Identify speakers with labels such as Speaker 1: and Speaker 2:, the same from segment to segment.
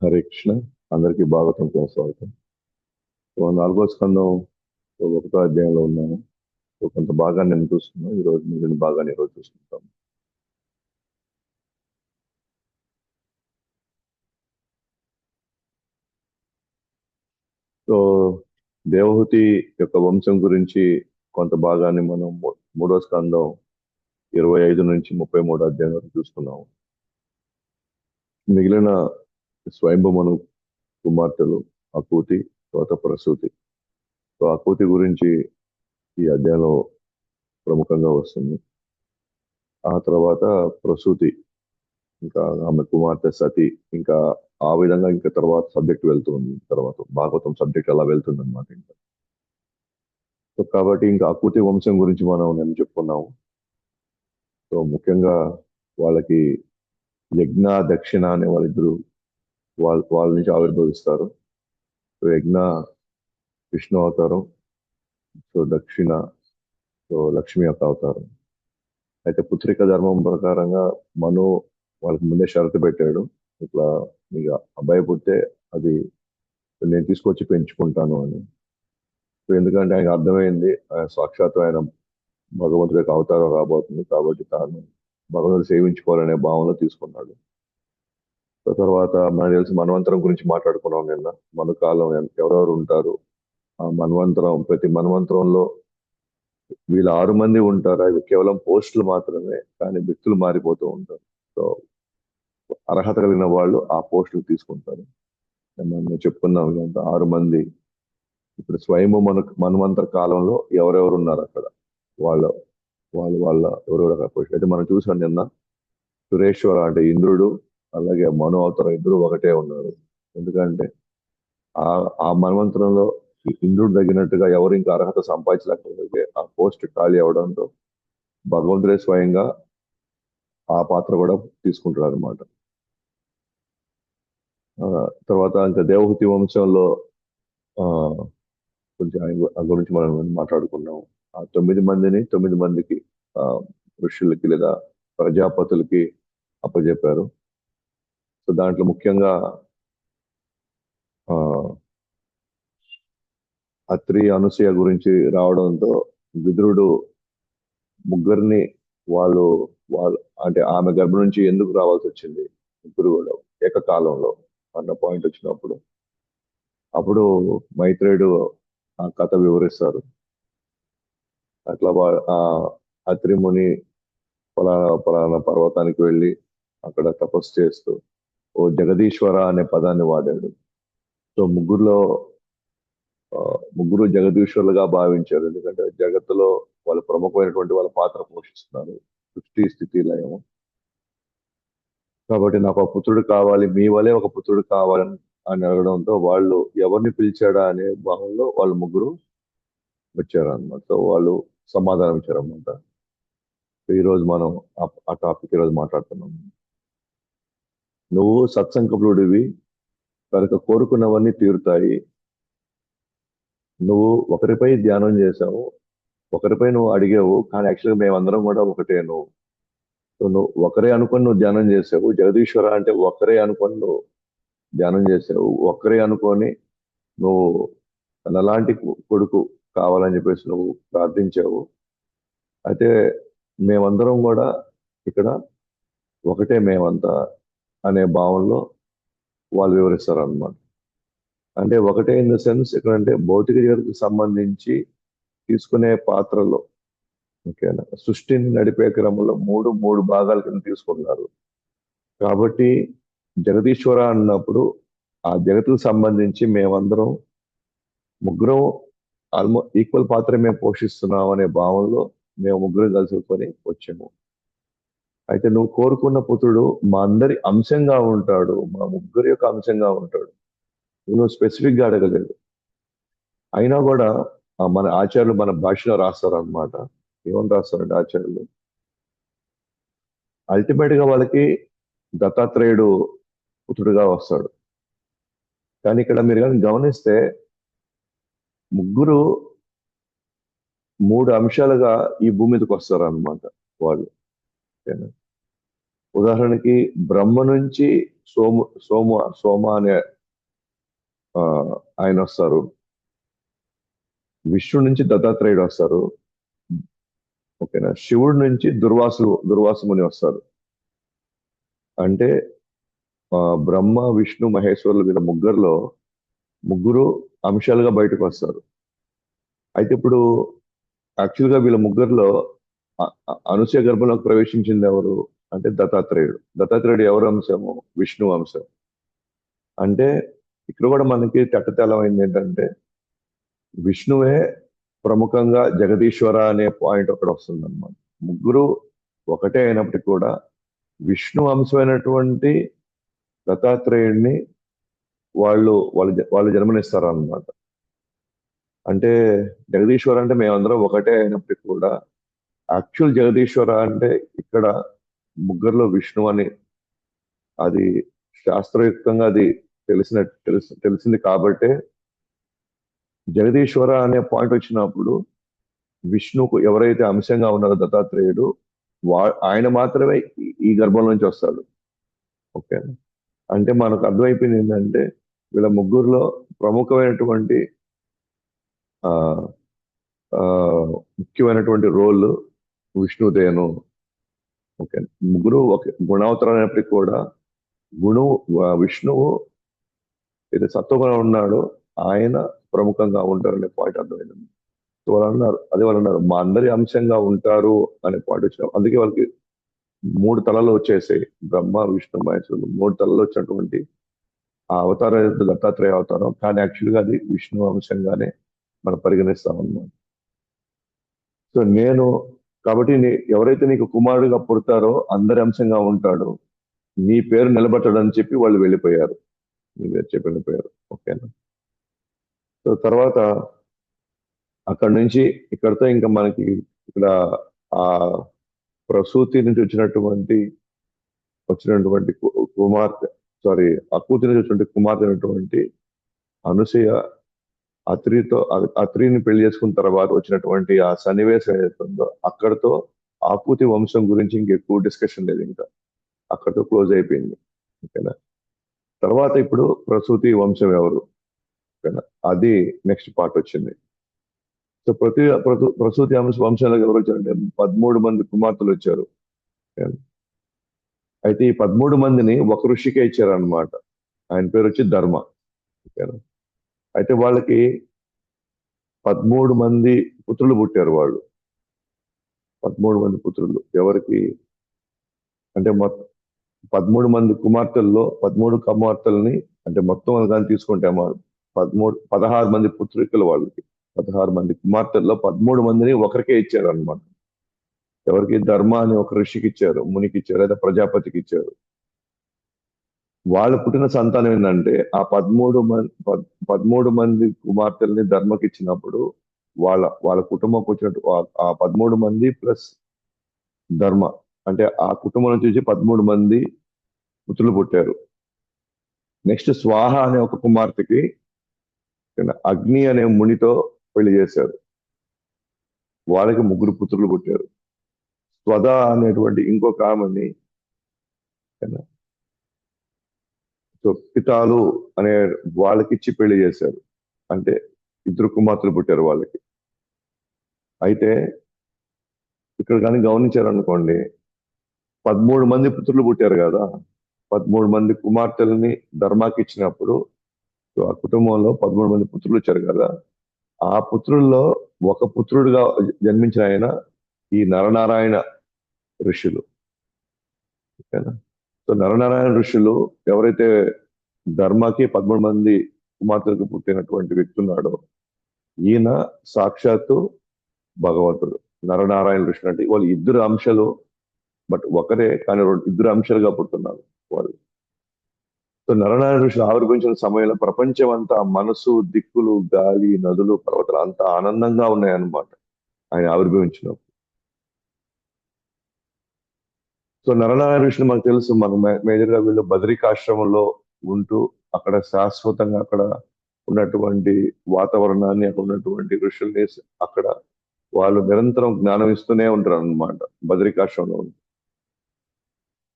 Speaker 1: హరే కృష్ణ. అందరికీ భాగవతం స్వాగతం. నాలుగో స్కందం ఒకటో అధ్యాయంలో ఉన్నాము. కొంత భాగాన్ని నేను చూస్తున్నాం. ఈ రోజు మిగిలిన భాగాన్ని ఈరోజు చూసుకుంటాం. సో దేవహూతి యొక్క వంశం గురించి కొంత భాగాన్ని మనం మూడో స్కందం 25 నుంచి 33 అధ్యాయం వరకు చూసుకున్నాము. మిగిలిన స్వయంభుమను కుమార్తెలు అకూతి, తర్వాత ప్రసూతి. సో అకూతి గురించి ఈ అధ్యాయంలో ప్రముఖంగా వస్తుంది. ఆ తర్వాత ప్రసూతి, ఇంకా ఆమె కుమార్తె సతి, ఇంకా ఆ విధంగా ఇంకా తర్వాత సబ్జెక్ట్ వెళ్తుంది. తర్వాత భాగవతం సబ్జెక్ట్ అలా వెళ్తుంది అనమాట. ఇంకా సో కాబట్టి ఇంకా అకూతి వంశం గురించి మనం నేను చెప్పుకున్నాము. సో ముఖ్యంగా వాళ్ళకి యజ్ఞ దక్షిణ అనే వాళ్ళిద్దరు వాళ్ళ నుంచి ఆవిర్భవిస్తారు. సో యజ్ఞ విష్ణు అవతారం, సో దక్షిణ సో లక్ష్మి యొక్క అవతారం. అయితే పుత్రిక ధర్మం ప్రకారంగా మను వాళ్ళకి ముందే షరతు పెట్టాడు, ఇట్లా మీకు అబ్బాయి పుడితే అది నేను తీసుకొచ్చి పెంచుకుంటాను అని. సో ఎందుకంటే ఆయనకు అర్థమైంది సాక్షాత్తు ఆయన భగవంతుడి యొక్క అవతారం రాబోతుంది, కాబట్టి తాను భగవంతుడు సేవించుకోవాలనే భావనలో తీసుకున్నాడు. సో తర్వాత మనకు తెలిసి మన్వంతరం గురించి మాట్లాడుకున్నాం నిన్న. మన కాలం ఎవరెవరు ఉంటారు, ఆ మన్వంతరం, ప్రతి మన్వంతరంలో వీళ్ళు 6 మంది ఉంటారు. అవి కేవలం పోస్టులు మాత్రమే, కానీ వ్యక్తులు మారిపోతూ ఉంటారు. సో అర్హత కలిగిన వాళ్ళు ఆ పోస్టులు తీసుకుంటారు. మనం చెప్పుకున్నాం ఇదంతా 6 మంది. ఇప్పుడు స్వయంభూ మన్వంతర కాలంలో ఎవరెవరు ఉన్నారు అక్కడ, వాళ్ళ వాళ్ళ ఎవరెవరు అక్కడ పోస్ట్. అయితే మనం చూసాం నిన్న సురేశ్వర అంటే ఇంద్రుడు, అలాగే మను అవతారం ఇద్దరు ఒకటే ఉన్నారు. ఎందుకంటే ఆ ఆ మన్వంతరంలో ఇంద్రుడు తగినట్టుగా ఎవరు ఇంకా అర్హత సంపాదించలేకపోతే ఆ పోస్ట్ ఖాళీ అవడంతో భగవంతుడే స్వయంగా ఆ పాత్ర కూడా తీసుకుంటాడు అనమాట. తర్వాత ఇంకా దేవహూతి వంశంలో ఆ కొంచెం ఆ గురించి మనం మాట్లాడుకున్నాం. ఆ 9 మందిని 9 మందికి ఆ ఋషులకి లేదా ప్రజాపతులకి అప్పచెప్పారు. సో దాంట్లో ముఖ్యంగా ఆ అత్రి అనసూయ గురించి రావడంతో విదురుడు ముగ్గురిని వాళ్ళు వాళ్ళు అంటే ఆమె గర్భం నుంచి ఎందుకు రావాల్సి వచ్చింది ముగ్గురు కూడా ఏకకాలంలో అన్న పాయింట్ వచ్చినప్పుడు అప్పుడు మైత్రేయుడు ఆ కథ వివరిస్తారు. అట్లా ఆ అత్రి ముని పలానా పలానా పర్వతానికి వెళ్ళి అక్కడ తపస్సు చేస్తూ ఓ జగదీశ్వర అనే పదాన్ని వాడాడు. సో ముగ్గురు జగదీశ్వరులుగా భావించారు. ఎందుకంటే జగత్తులో వాళ్ళు ప్రముఖమైనటువంటి వాళ్ళ పాత్ర పోషిస్తున్నారు, సృష్టి స్థితి లయం. కాబట్టి నాకు ఒక పుత్రుడు కావాలి, మీ వలే ఒక పుత్రుడు కావాలని అని అడగడంతో వాళ్ళు ఎవరిని పిలిచాడా అనే భావంలో వాళ్ళు ముగ్గురు వచ్చారనమాట. సో వాళ్ళు సమాధానం ఇచ్చారనమాట. ఈ రోజు మనం ఆ టాపిక్ ఈరోజు మాట్లాడుతున్నాం. నువ్వు సత్సంకల్పుడివి కనుక కోరుకున్నవన్నీ తీరుతాయి. నువ్వు ఒకరిపై ధ్యానం చేశావు, ఒకరిపై నువ్వు అడిగావు, కానీ యాక్చువల్గా మేమందరం కూడా ఒకటే. నువ్వు ఒకరే అనుకొని నువ్వు ధ్యానం చేసావు. జగదీశ్వర అంటే ఒకరే అనుకొని నువ్వు ధ్యానం చేసావు. ఒకరే అనుకొని నువ్వు తనలాంటి కొడుకు కావాలని చెప్పేసి నువ్వు ప్రార్థించావు. అయితే మేమందరం కూడా ఇక్కడ ఒకటే మేమంతా అనే భావంలో వాళ్ళు వివరిస్తారు అన్నమాట. అంటే ఒకటే ఇన్ ద సెన్స్ ఎక్కడంటే భౌతిక జగత్తుకు సంబంధించి తీసుకునే పాత్రలో, ఓకేనా, సృష్టిని నడిపే క్రమంలో మూడు మూడు భాగాల కింద తీసుకున్నారు. కాబట్టి జగదీశ్వర అన్నప్పుడు ఆ జగత్తుకు సంబంధించి మేమందరం ముగ్గురం ఈక్వల్ పాత్ర మేము పోషిస్తున్నాం అనే భావంలో మేము ముగ్గురు కలుసుకొని వచ్చాము. అయితే నువ్వు కోరుకున్న పుత్రుడు మా అందరి అంశంగా ఉంటాడు, మా ముగ్గురి యొక్క అంశంగా ఉంటాడు. నువ్వు స్పెసిఫిక్ గా అడగలేదు. అయినా కూడా మన ఆచార్యులు మన భాషలో రాస్తారు అనమాట. ఏమని రాస్తారంటే ఆచార్యులు, అల్టిమేట్ గా వాళ్ళకి దత్తాత్రేయుడు పుత్రుడుగా వస్తాడు. కానీ ఇక్కడ మీరు కానీ గమనిస్తే ముగ్గురు 3 అంశాలుగా ఈ భూమి మీదకి వస్తారు అనమాట వాళ్ళు. ఓకేనా? ఉదాహరణకి బ్రహ్మ నుంచి సోమ అనే ఆ, ఆయన వస్తారు. విష్ణు నుంచి దత్తాత్రేయుడు వస్తారు. ఓకేనా. శివుడి నుంచి దుర్వాసు ముని వస్తారు. అంటే బ్రహ్మ, విష్ణు, మహేశ్వరులు వీళ్ళ ముగ్గురు అంశాలుగా బయటకు వస్తారు. అయితే ఇప్పుడు యాక్చువల్గా వీళ్ళ ముగ్గురులో అనసూయ గర్భంలోకి ప్రవేశించింది ఎవరు అంటే దత్తాత్రేయుడు ఎవరు అంశము? విష్ణు అంశం. అంటే ఇక్కడ కూడా మనకి తట్టతెల్లమైంది ఏంటంటే విష్ణువే ప్రముఖంగా జగదీశ్వర అనే పాయింట్ ఒకటి వస్తుంది అనమాట. ముగ్గురు ఒకటే అయినప్పటికీ కూడా విష్ణు అంశమైనటువంటి దత్తాత్రేయుడిని వాళ్ళు జన్మనిస్తారు అన్నమాట. అంటే జగదీశ్వర అంటే మేమందరం ఒకటే అయినప్పటికీ కూడా యాక్చువల్ జగదీశ్వర అంటే ఇక్కడ ముగ్గురులో విష్ణు అని అది శాస్త్రయుక్తంగా అది తెలిసింది కాబట్టే జగదీశ్వర అనే పాయింట్ వచ్చినప్పుడు విష్ణుకు ఎవరైతే అంశంగా ఉన్నారో దత్తాత్రేయుడు ఆయన మాత్రమే ఈ గర్భం నుంచి వస్తాడు. ఓకే. అంటే మనకు అర్థమైపోయింది ఏంటంటే వీళ్ళ ముగ్గురులో ప్రముఖమైనటువంటి ఆ ఆ ముఖ్యమైనటువంటి రోల్ విష్ణుదేను. ఓకే. ముగ్గురు ఒక గుణావతరైనప్పటికీ కూడా విష్ణువు ఏదో సత్వగుణం ఉన్నాడో ఆయన ప్రముఖంగా ఉంటారనే పాయింట్ అర్థమైంది. సో వాళ్ళు అన్నారు మా అందరి అంశంగా ఉంటారు అనే పాయింట్ వచ్చిన అందుకే వాళ్ళకి 3 తలలు వచ్చేసాయి. బ్రహ్మ, విష్ణు, మహేశ్వరులు 3 తలలు వచ్చినటువంటి ఆ అవతారం ఏదైతే దత్తాత్రేయ అవతారం, కానీ యాక్చువల్గా అది విష్ణు అంశంగానే మనం పరిగణిస్తాం అన్నమాట. సో కాబట్టి ఎవరైతే నీకు కుమారుడిగా పుడతారో అందరి అంశంగా ఉంటాడు, నీ పేరు నిలబెట్టడని చెప్పి వాళ్ళు వెళ్ళిపోయారు. నీ పేరు చెప్పి వెళ్ళిపోయారు. ఓకేనా. సో తర్వాత అక్కడ నుంచి ఇక్కడతో ఇంకా మనకి ఇక్కడ ఆ ప్రసూతి నుంచి వచ్చినటువంటి కుమార్తె ఆ కూతురి నుంచి వచ్చినటువంటి కుమార్తె అయినటువంటి అనసూయ అత్రిని పెళ్లి చేసుకున్న తర్వాత వచ్చినటువంటి ఆ సన్నివేశం ఏదైతుందో అక్కడతో ఆకూతి వంశం గురించి ఇంకెక్కువ డిస్కషన్ లేదు. ఇంకా అక్కడతో క్లోజ్ అయిపోయింది. ఓకేనా. తర్వాత ఇప్పుడు ప్రసూతి వంశం ఎవరు? ఓకేనా, అది నెక్స్ట్ పార్ట్ వచ్చింది. సో ప్రసూతి వంశంలోకి ఎవరు వచ్చారంటే 13 మంది కుమార్తెలు వచ్చారు. అయితే ఈ 13 మందిని ఒక ఋషికే ఇచ్చారనమాట. ఆయన పేరు వచ్చి ధర్మ. ఓకేనా. అయితే వాళ్ళకి 13 మంది పుత్రులు పుట్టారు. వాళ్ళు 13 మంది పుత్రులు ఎవరికి అంటే 13 మంది కుమార్తెల్లో 13 కుమార్తెల్ని అంటే మొత్తం కానీ తీసుకుంటే 16 మంది పుత్రికలు వాళ్ళకి. 16 మంది కుమార్తెల్లో 13 మందిని ఒకరికే ఇచ్చారు అనమాట. ఎవరికి? ధర్మ అని ఒక ఋషికి ఇచ్చారు, మునికి ఇచ్చారు, లేదా ప్రజాపతికి ఇచ్చారు. వాళ్ళు పుట్టిన సంతానం ఏంటంటే ఆ 13 మంది కుమార్తెల్ని ధర్మకి ఇచ్చినప్పుడు వాళ్ళ కుటుంబంకి వచ్చినట్టు ఆ 13 మంది ప్లస్ ధర్మ అంటే ఆ కుటుంబం నుంచి 13 మంది పుత్రులు పుట్టారు. నెక్స్ట్ స్వాహ అనే ఒక కుమార్తెకి అగ్ని అనే మునితో పెళ్లి చేశారు. వాళ్ళకి 3 పుత్రులు పుట్టారు. స్వద అనేటువంటి ఇంకొక ఆమెని పితాలు అనే వాళ్ళకి ఇచ్చి పెళ్లి చేశారు. అంటే 2 కుమార్తెలు పుట్టారు వాళ్ళకి. అయితే ఇక్కడ కానీ గమనించారనుకోండి 13 మంది పుత్రులు పుట్టారు కదా, 13 మంది కుమార్తెలని ధర్మాకి ఇచ్చినప్పుడు ఆ కుటుంబంలో 13 మంది పుత్రులు వచ్చారు కదా, ఆ పుత్రుల్లో ఒక పుత్రుడిగా జన్మించిన ఆయన ఈ నరనారాయణ ఋషులు. ఓకేనా. సో నరనారాయణ ఋషులు ఎవరైతే ధర్మకి 13 మంది కుమార్తెలకు పుట్టినటువంటి వ్యక్తి ఉన్నాడో ఈయన సాక్షాత్తు భగవంతుడు. నరనారాయణ ఋషులు అంటే వాళ్ళు 2 అంశాలు, బట్ ఒకరే కానీ 2 అంశాలుగా పుడుతున్నారు వాళ్ళు. సో నరనారాయణ ఋషులు ఆవిర్భవించిన సమయంలో ప్రపంచం అంతా మనసు, దిక్కులు, గాలి, నదులు, పర్వతాలు అంతా ఆనందంగా ఉన్నాయన్నమాట ఆయన ఆవిర్భవించినప్పుడు. సో నరనారాయణ ఋషులు మనకు తెలుసు, మన మేజర్గా వీళ్ళు బద్రికాశ్రమంలో ఉంటూ అక్కడ శాశ్వతంగా అక్కడ ఉన్నటువంటి వాతావరణాన్ని, అక్కడ ఉన్నటువంటి ఋషుల్ని అక్కడ వాళ్ళు నిరంతరం జ్ఞానం ఇస్తూనే ఉంటారు అన్నమాట బద్రికాశ్రమంలో.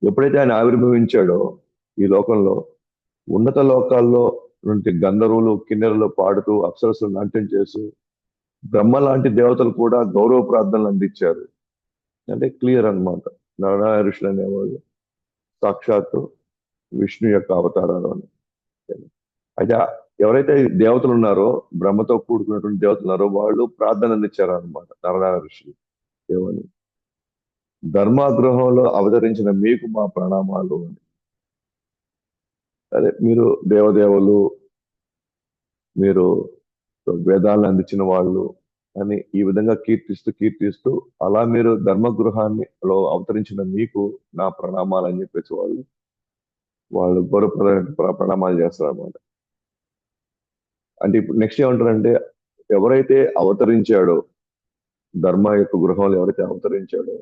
Speaker 1: ఎప్పుడైతే ఆయన ఆవిర్భవించాడో ఈ లోకంలో ఉన్నత లోకాల్లో నుండి గంధర్వులు కిన్నెరలు పాడుతూ అప్సరస్సులు నాట్యం చేస్తూ బ్రహ్మ లాంటి దేవతలు కూడా గౌరవ ప్రార్థనలు అందించారు. అంటే క్లియర్ అన్నమాట. నారాయణ ఋషులు అనేవాళ్ళు సాక్షాత్తు విష్ణు యొక్క అవతారాలు అని. అయితే ఎవరైతే దేవతలు ఉన్నారో, బ్రహ్మతో కూడుకున్నటువంటి దేవతలు ఉన్నారో వాళ్ళు ప్రార్థన అందించారు అనమాట నారాయణ ఋషులు. ఏమని? ధర్మాగృహంలో అవతరించిన మీకు మా ప్రణామాలు అని. అదే మీరు దేవదేవులు, మీరు వేదాలను అందించిన వాళ్ళు అని ఈ విధంగా కీర్తిస్తూ అలా మీరు ధర్మగృహాన్ని లో అవతరించిన మీకు నా ప్రణామాలు అని చెప్పేసి వాళ్ళు గౌరవప్రదమైన ప్రణామాలు చేస్తారు అనమాట. అంటే ఇప్పుడు నెక్స్ట్ ఏమంటారంటే, ఎవరైతే అవతరించాడో, ధర్మ యొక్క గృహంలో ఎవరైతే అవతరించాడో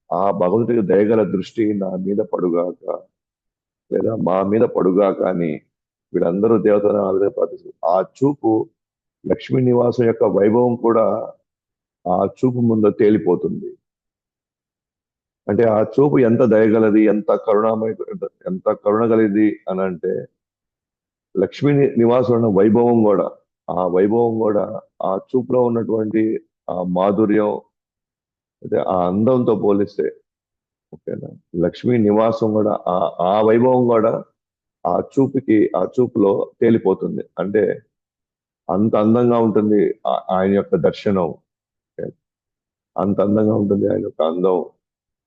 Speaker 1: ఆ భగవంతుడికి దయగల దృష్టి నా మీద పడుగాక, లేదా మా మీద పడుగాక అని వీళ్ళందరూ దేవతలను ఆ విధంగా ప్రార్థిస్తారు. ఆ చూపు లక్ష్మీ నివాసం యొక్క వైభవం కూడా ఆ చూపు ముందు తేలిపోతుంది. అంటే ఆ చూపు ఎంత దయగలది, ఎంత కరుణ కలిది అని అంటే, లక్ష్మీ నివాసం ఉన్న వైభవం కూడా, ఆ వైభవం కూడా ఆ చూపులో ఉన్నటువంటి ఆ మాధుర్యం, అంటే ఆ అందంతో పోలిస్తే, ఓకేనా, లక్ష్మీ నివాసం కూడా ఆ వైభవం కూడా ఆ చూపులో తేలిపోతుంది. అంటే అంత అందంగా ఉంటుంది ఆయన యొక్క దర్శనం. అంత అందంగా ఉంటుంది ఆయన యొక్క అందం.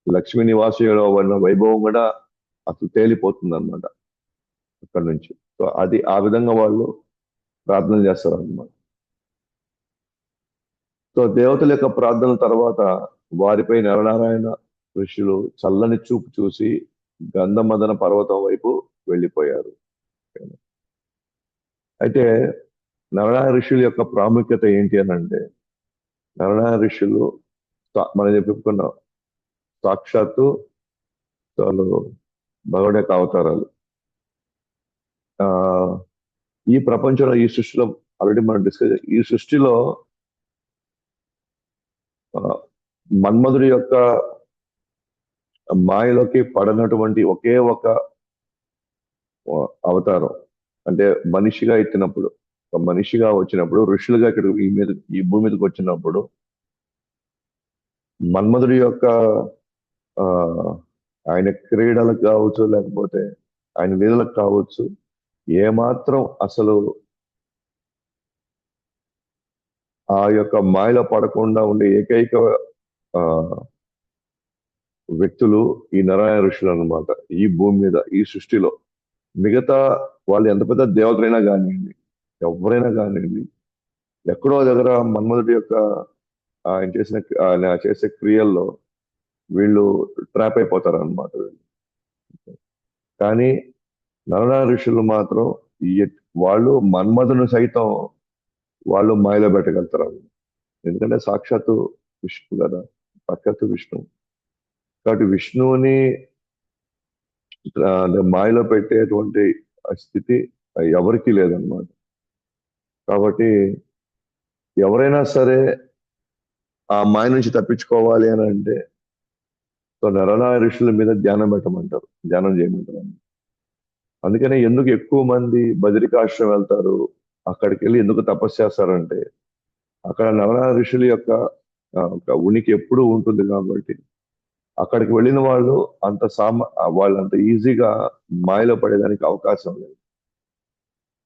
Speaker 1: లక్ష్మీ నివాసులో ఉన్న వైభవం కూడా అసలు తేలిపోతుంది అనమాట అక్కడ నుంచి. సో అది ఆ విధంగా వాళ్ళు ప్రార్థన చేస్తారు అనమాట. సో దేవతల యొక్క ప్రార్థన తర్వాత వారిపై నరనారాయణ ఋషులు చల్లని చూపు చూసి గంధమదన పర్వతం వైపు వెళ్ళిపోయారు. అయితే నరనారాయణ ఋషుల యొక్క ప్రాముఖ్యత ఏంటి అని అంటే, నరనారాయణ ఋషులు మనం చెప్పుకున్నాం సాక్షాత్తు వాళ్ళు భగవాన్ యొక్క అవతారాలు. ఆ ఈ ప్రపంచంలో, ఈ సృష్టిలో ఆల్రెడీ మనం డిస్కస్, ఈ సృష్టిలో మన్మధుడి యొక్క మాయలోకి పడనటువంటి ఒకే ఒక అవతారం, అంటే మనిషిగా ఎత్తినప్పుడు, ఒక మనిషిగా వచ్చినప్పుడు, ఋషులుగా ఇక్కడ ఈ భూమి మీదకి వచ్చినప్పుడు మన్మధుడి యొక్క ఆ ఆయన క్రీడలకు కావచ్చు, లేకపోతే ఆయన లీలలకు కావచ్చు, ఏమాత్రం అసలు ఆ యొక్క మాయలో పడకుండా ఉండే ఏకైక వ్యక్తులు ఈ నారాయణ ఋషులు అన్నమాట. ఈ భూమి మీద, ఈ సృష్టిలో మిగతా వాళ్ళు ఎంత పెద్ద దేవతలైనా కానివ్వండి, ఎవరైనా కానివ్వండి, ఎక్కడో దగ్గర మన్మధుడి యొక్క ఆయన చేసే క్రియల్లో వీళ్ళు ట్రాప్ అయిపోతారు అనమాట. కానీ నరనారాయణ ఋషులు మాత్రం వాళ్ళు మన్మధుని సైతం వాళ్ళు మాయలో పెట్టగలుగుతారు. ఎందుకంటే సాక్షాత్తు విష్ణు కదా, సాక్షాత్తు విష్ణు. కాబట్టి విష్ణువుని మాయలో పెట్టేటువంటి స్థితి ఎవరికీ లేదన్నమాట. కాబట్టి ఎవరైనా సరే ఆ మాయ నుంచి తప్పించుకోవాలి అని అంటే, సో నరనారాయణ ఋషుల మీద ధ్యానం పెట్టమంటారు, ధ్యానం చేయమంటారు. అందుకనే ఎందుకు ఎక్కువ మంది బదరికాశ్రమం వెళ్తారు, అక్కడికి వెళ్ళి ఎందుకు తపస్సు చేస్తారంటే, అక్కడ నరనారాయణ ఋషుల యొక్క ఉనికి ఎప్పుడూ ఉంటుంది కాబట్టి అక్కడికి వెళ్ళిన వాళ్ళు వాళ్ళు అంత ఈజీగా మాయలో పడేదానికి అవకాశం లేదు.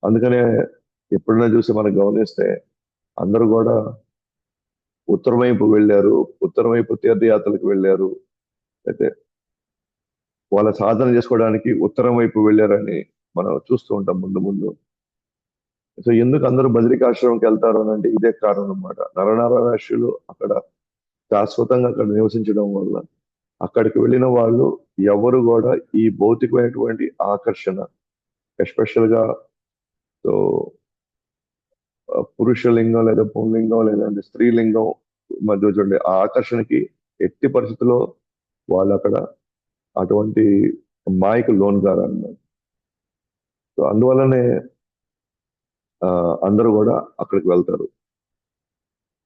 Speaker 1: అందుకనే ఎప్పుడైనా చూసి మనం గమనిస్తే అందరూ కూడా ఉత్తరం వైపు వెళ్ళారు, ఉత్తరం వైపు తీర్థయాత్రలకు వెళ్ళారు, అయితే వాళ్ళ సాధన చేసుకోవడానికి ఉత్తరం వైపు వెళ్ళారని మనం చూస్తూ ఉంటాం ముందు ముందు. సో ఎందుకు అందరూ బదరికాశ్రమంకి వెళ్తారు అని అంటే ఇదే కారణం అన్నమాట. నరనారాయణులు అక్కడ శాశ్వతంగా అక్కడ నివసించడం వల్ల అక్కడికి వెళ్ళిన వాళ్ళు ఎవరు కూడా ఈ భౌతికమైనటువంటి ఆకర్షణ, ఎస్పెషల్ గా సో పురుషలింగం లేదా పుంలింగం లేదంటే స్త్రీలింగం మధ్య చూడండి, ఆ ఆకర్షణకి ఎట్టి పరిస్థితుల్లో వాళ్ళు అక్కడ అటువంటి మాయకు లోన్ కారన్నమాట. సో అందువల్లనే అందరూ కూడా అక్కడికి వెళ్తారు.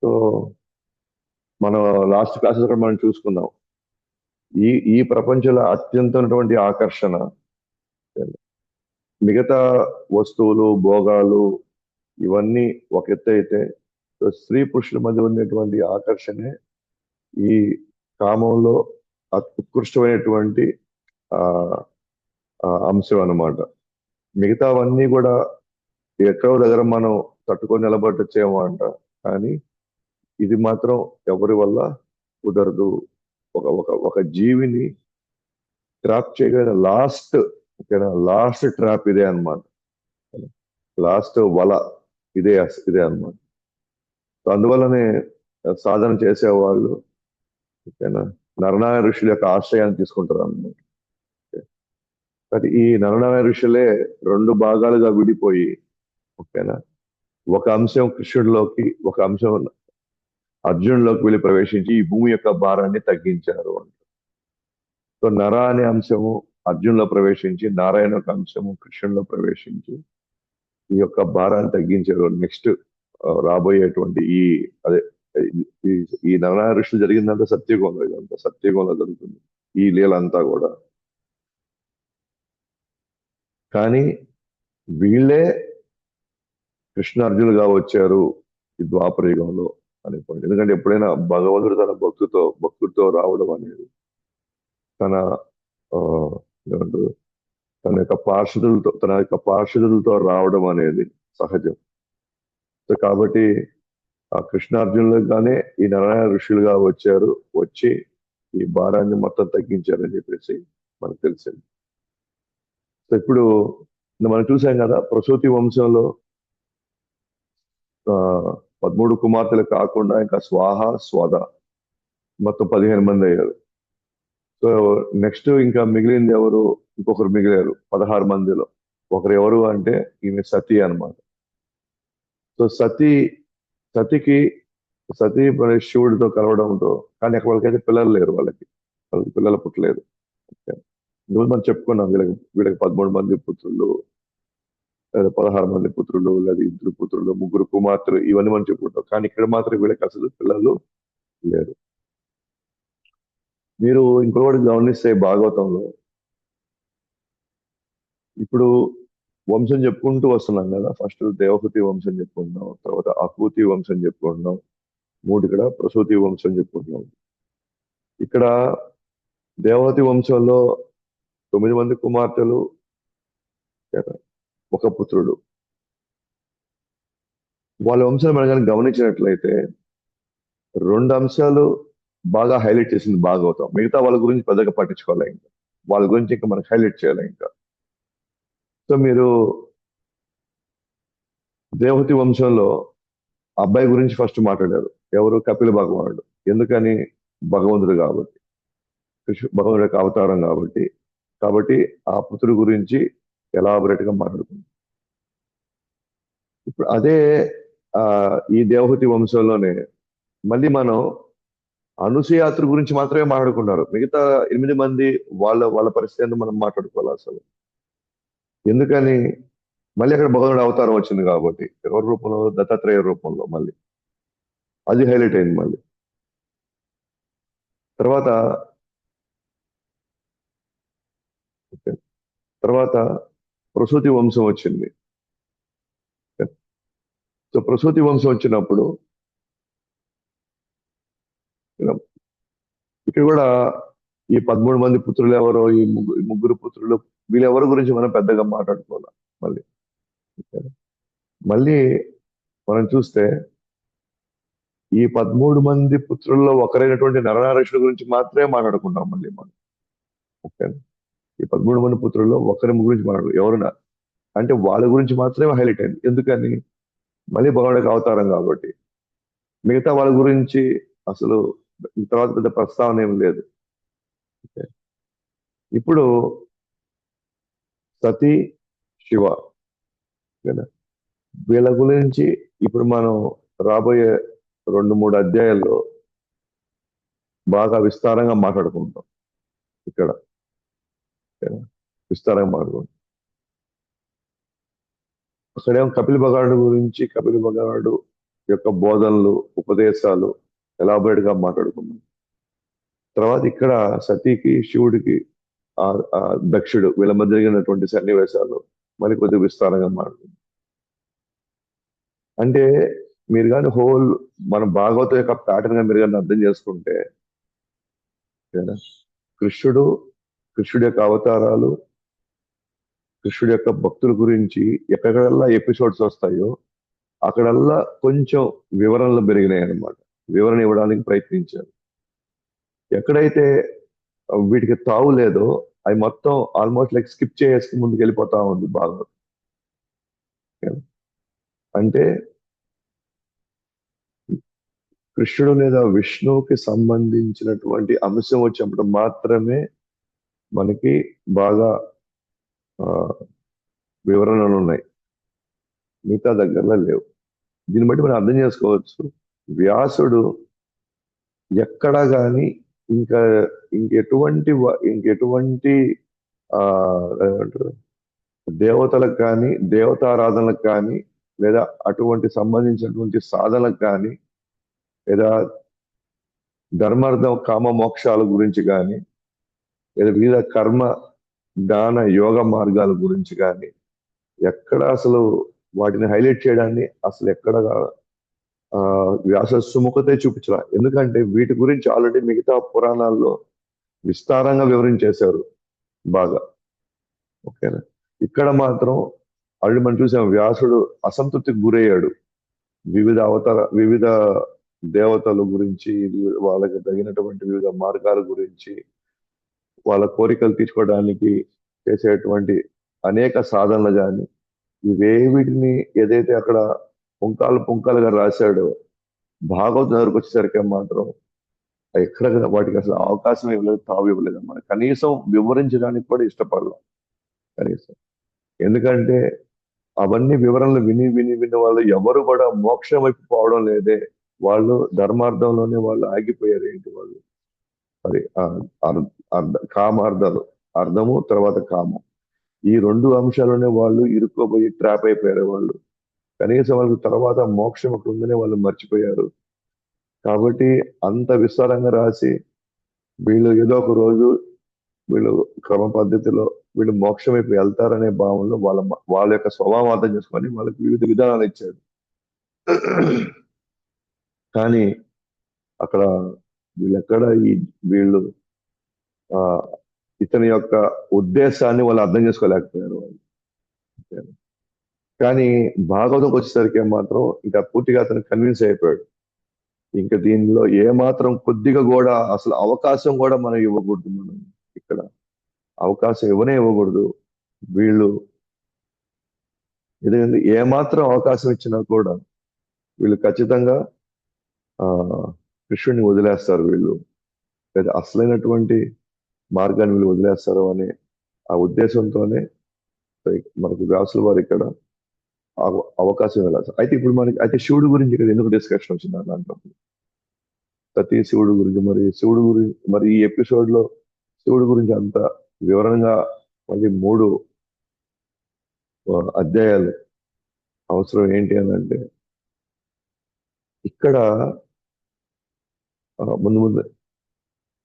Speaker 1: సో మనం లాస్ట్ క్లాసెస్ కూడా మనం చూసుకున్నాం, ఈ ప్రపంచంలో అత్యంతమైనటువంటి ఆకర్షణ మిగతా వస్తువులు, భోగాలు ఇవన్నీ ఒక ఎత్తు అయితే, స్త్రీ పురుషుల మధ్య ఉన్నటువంటి ఆకర్షణే ఈ కామంలో ఉత్కృష్టమైనటువంటి ఆ అంశం అన్నమాట. మిగతావన్నీ కూడా ఎక్కడో దగ్గర మనం తట్టుకొని నిలబడచ్చేమో అంట, కానీ ఇది మాత్రం ఎవరి వల్ల కుదరదు. ఒక ఒక ఒక జీవిని ట్రాప్ చేయగలిగిన లాస్ట్ ట్రాప్ ఇదే అన్నమాట. లాస్ట్ వల ఇదే అన్నమాట. సో అందువల్లనే సాధన చేసేవాళ్ళు ఓకేనా నరనారాయణ ఋషుల యొక్క ఆశ్రయాన్ని తీసుకుంటారు అన్నమాట. కానీ ఈ నరనారాయణ ఋషులే రెండు భాగాలుగా విడిపోయి ఓకేనా ఒక అంశం కృష్ణుడిలోకి, ఒక అంశం అర్జునుడిలోకి వెళ్ళి ప్రవేశించి ఈ భూమి యొక్క భారాన్ని తగ్గించారు అంట. సో నర అనే అంశము అర్జున్లో ప్రవేశించి, నారాయణ యొక్క అంశము కృష్ణుడిలో ప్రవేశించి ఈ యొక్క భారాన్ని తగ్గించారు. నెక్స్ట్ రాబోయేటువంటి అదే ఈ నరనారాయణ ఋషులు జరిగిందంతా సత్యయుగంలో, ఇదంతా సత్యయుగంలో జరుగుతుంది ఈ లీలంతా కూడా. కానీ వీళ్ళే కృష్ణార్జునులుగా వచ్చారు ఈ ద్వాపర యుగంలో అనే పాయింట్. ఎందుకంటే ఎప్పుడైనా భగవంతుడు తన భక్తుడితో రావడం అనేది తన ఏమంటారు తన యొక్క పార్షదులతో రావడం అనేది సహజం. సో కాబట్టి ఆ కృష్ణార్జునులుగానే ఈ నారాయణ ఋషులుగా వచ్చి ఈ భారాన్ని మొత్తం తగ్గించారని చెప్పేసి మనకు తెలిసింది. సో ఇప్పుడు మనం చూసాం కదా, ప్రసూతి వంశంలో 13 కుమార్తెలు కాకుండా ఇంకా స్వాహ స్వద మొత్తం 15 మంది అయ్యారు. సో నెక్స్ట్ ఇంకా మిగిలింది ఎవరు? ఇంకొకరు మిగిలారు 16 మందిలో. ఒకరు ఎవరు అంటే ఈమె సతీ అన్నమాట. సో సతీ శివుడితో కలవడంతో, కానీ అక్కడ వాళ్ళకైతే పిల్లలు లేరు, వాళ్ళకి పిల్లలు పుట్టలేదు. మనం చెప్పుకున్నాం వీళ్ళకి 13 మంది పుత్రులు, లేదా 16 మంది పుత్రులు, లేదా 2 పుత్రులు, 3 కుమార్తెలు, ఇవన్నీ మనం చెప్పుకుంటాం. కానీ ఇక్కడ మాత్రం వీళ్ళకి అసలు పిల్లలు లేరు. మీరు ఇంకొకటి గమనిస్తే భాగవతంలో ఇప్పుడు వంశం చెప్పుకుంటూ వస్తున్నాం కదా. ఫస్ట్ దేవహూతి వంశం చెప్పుకుంటున్నాం, తర్వాత ఆకూతి వంశం చెప్పుకుంటున్నాం, 3 ఇక్కడ ప్రసూతి వంశం చెప్పుకుంటున్నాం. ఇక్కడ దేవహూతి వంశంలో 9 మంది కుమార్తెలు, ఒక పుత్రుడు. వాళ్ళ వంశాలు మనం కానీ గమనించినట్లయితే 2 అంశాలు బాగా హైలైట్ చేసింది భాగవతం. మిగతా వాళ్ళ గురించి పెద్దగా పట్టించుకోవాలి, ఇంకా వాళ్ళ గురించి ఇంకా మనకు హైలైట్ చేయాలి ఇంకా. సో మీరు దేవహూతి వంశంలో అబ్బాయి గురించి ఫస్ట్ మాట్లాడారు. ఎవరు? కపిల భగవానుడు. ఎందుకని? భగవంతుడు కాబట్టి, భగవంతుడి యొక్క అవతారం కాబట్టి ఆ పుత్రుడి గురించి ఎలాబరేట్ గా మాట్లాడుకుంటాం. ఇప్పుడు అదే ఈ దేవహూతి వంశంలోనే మళ్ళీ మనం అనసూయాత్రి గురించి మాత్రమే మాట్లాడుకున్నారు. మిగతా 8 మంది వాళ్ళ పరిస్థితి మనం మాట్లాడుకోవాలి అసలు. ఎందుకని? మళ్ళీ అక్కడ భగవంతుడి అవతారం వచ్చింది కాబట్టి, ఎవరి రూపంలో? దత్తాత్రేయ రూపంలో. మళ్ళీ అది హైలైట్ అయింది. మళ్ళీ తర్వాత ప్రసూతి వంశం వచ్చింది. సో ప్రసూతి వంశం వచ్చినప్పుడు ఇక్కడ కూడా ఈ 13 మంది పుత్రులు ఎవరో, ఈ ముగ్గురు పుత్రులు, వీళ్ళెవరి గురించి మనం పెద్దగా మాట్లాడుకోవాలి. మళ్ళీ మనం చూస్తే ఈ 13 మంది పుత్రుల్లో ఒకరైనటువంటి నరనారాయణుడి గురించి మాత్రమే మాట్లాడుకుంటాం మళ్ళీ మనం. ఓకే, ఈ 13 మంది పుత్రుల్లో ఒకరి గురించి మాట్లాడు, ఎవరున్నా అంటే వాళ్ళ గురించి మాత్రమే హైలైట్ అయింది. ఎందుకని? మళ్ళీ భగవానుడికి అవతారం కాబట్టి. మిగతా వాళ్ళ గురించి అసలు తర్వాత పెద్ద ప్రస్తావన ఏం లేదు. ఇప్పుడు సతీ, శివ, వీళ్ళ గురించి ఇప్పుడు మనం రాబోయే 2-3 అధ్యాయాల్లో బాగా విస్తారంగా మాట్లాడుకుంటాం. ఇక్కడ విస్తారంగా మాట్లాడుకుంటాం. అక్కడేమో కపిల భగవానుడు గురించి, కపిల భగవానుడు యొక్క బోధనలు, ఉపదేశాలు ఎలాబరేట్ గా మాట్లాడుకున్నాం. తర్వాత ఇక్కడ సతీకి, శివుడికి ఆ ఆ దక్షుడు వీళ్ళ మధ్య జరిగినటువంటి సన్నివేశాలు మరి కొద్దిగా విస్తారంగా మాట్లాడు. అంటే మీరు కానీ మన భాగవతం యొక్క ప్యాటర్న్ గా మీరు కానీ అర్థం చేసుకుంటే, ఓకేనా? కృష్ణుడు కృష్ణుడి యొక్క అవతారాలు, కృష్ణుడి యొక్క భక్తుల గురించి ఎక్కడల్లా ఎపిసోడ్స్ వస్తాయో అక్కడల్లా కొంచెం వివరణలు పెరిగినాయి అన్నమాట. వివరణ ఇవ్వడానికి ప్రయత్నించారు. ఎక్కడైతే వీటికి తావు లేదో అవి మొత్తం ఆల్మోస్ట్ లైక్ స్కిప్ చేసేసి ముందుకు వెళ్ళిపోతా ఉంది బాగా. అంటే కృష్ణుడు లేదా విష్ణువుకి సంబంధించినటువంటి అంశం వచ్చినప్పుడు మాత్రమే మనకి బాగా ఆ, వివరణలు ఉన్నాయి. మిగతా దగ్గరలో లేవు. దీన్ని బట్టి మనం అర్థం చేసుకోవచ్చు, వ్యాసుడు ఎక్కడా కానీ ఇంకా ఇంకెటువంటి ఆ ఏమంటారు, దేవతలకు కానీ దేవతారాధనలకు కానీ లేదా అటువంటి సంబంధించినటువంటి సాధనలకు కానీ లేదా ధర్మార్థం కామ మోక్షాల గురించి కానీ లేదా వివిధ కర్మ దాన యోగ మార్గాల గురించి కానీ ఎక్కడ అసలు వాటిని హైలైట్ చేయడాన్ని అసలు ఎక్కడ ఆ వ్యాస సుముఖతే చూపించరా. ఎందుకంటే వీటి గురించి ఆల్రెడీ మిగతా పురాణాల్లో విస్తారంగా వివరించేశారు బాగా. ఓకేనా? ఇక్కడ మాత్రం ఆల్రెడీ మనం చూసాం, వ్యాసుడు అసంతృప్తికి గురయ్యాడు. వివిధ దేవతల గురించి, వాళ్ళకి తగినటువంటి వివిధ మార్గాల గురించి, వాళ్ళ కోరికలు తీర్చుకోవడానికి చేసేటువంటి అనేక సాధనలు కానీ ఇవేవిటిని ఏదైతే అక్కడ పుంకాలుగా రాశాడో భాగవతం దగ్గరకు వచ్చేసరికి మాత్రం ఎక్కడ వాటికి అసలు అవకాశం ఇవ్వలేదు, తావు ఇవ్వలేదు అన్నమాట. కనీసం వివరించడానికి కూడా ఇష్టపడలేదు కనీసం. ఎందుకంటే అవన్నీ వివరణలు విని విని విని వాళ్ళు ఎవరు కూడా మోక్షం వైపు పోవడం లేదే, వాళ్ళు ధర్మార్థంలోనే వాళ్ళు ఆగిపోయారు. ఏంటి వాళ్ళు మరి కామార్థాలు, అర్థము తర్వాత కామం, ఈ రెండు అంశాలనే వాళ్ళు ఇరుక్కోపోయి ట్రాప్ అయిపోయారు వాళ్ళు. కనీసం వాళ్ళకి తర్వాత మోక్షం ఒకటి ఉందనే వాళ్ళు మర్చిపోయారు. కాబట్టి అంత విస్తారంగా రాసి వీళ్ళు ఏదో ఒక రోజు వీళ్ళు క్రమ పద్ధతిలో వీళ్ళు మోక్షం వైపు వెళ్తారనే భావంలో వాళ్ళ యొక్క స్వభావం అర్థం చేసుకొని వాళ్ళకి వివిధ విధానాలు ఇచ్చాడు. కానీ అక్కడ వీళ్ళెక్కడ వీళ్ళు ఆ ఇతని యొక్క ఉద్దేశాన్ని వాళ్ళు అర్థం చేసుకోలేకపోయారు వాళ్ళు. కానీ భాగవతంకి వచ్చేసరికి మాత్రం ఇంకా పూర్తిగా అతను కన్విన్స్ అయిపోయాడు. ఇంకా దీనిలో ఏమాత్రం కొద్దిగా కూడా అసలు అవకాశం కూడా మనం ఇవ్వకూడదు. మనం ఇక్కడ అవకాశం ఇవ్వకూడదు. వీళ్ళు ఎందుకంటే ఏమాత్రం అవకాశం ఇచ్చినా కూడా వీళ్ళు ఖచ్చితంగా ఆ కృష్ణుడిని వదిలేస్తారు. వీళ్ళు లేదా అసలైనటువంటి మార్గాన్ని వీళ్ళు వదిలేస్తారు అనే ఆ ఉద్దేశంతోనే మనకు వ్యాసుల వారు ఇక్కడ అవకాశం వెళ్ళాలి. అయితే ఇప్పుడు అయితే శివుడి గురించి ఇక్కడ ఎందుకు డిస్కషన్ వచ్చింది దాంట్లో, ప్రతి శివుడు గురించి మరి ఈ ఎపిసోడ్ లో శివుడి గురించి అంత వివరంగా మళ్ళీ 3 అధ్యాయాలు అవసరం ఏంటి అని అంటే, ఇక్కడ ముందు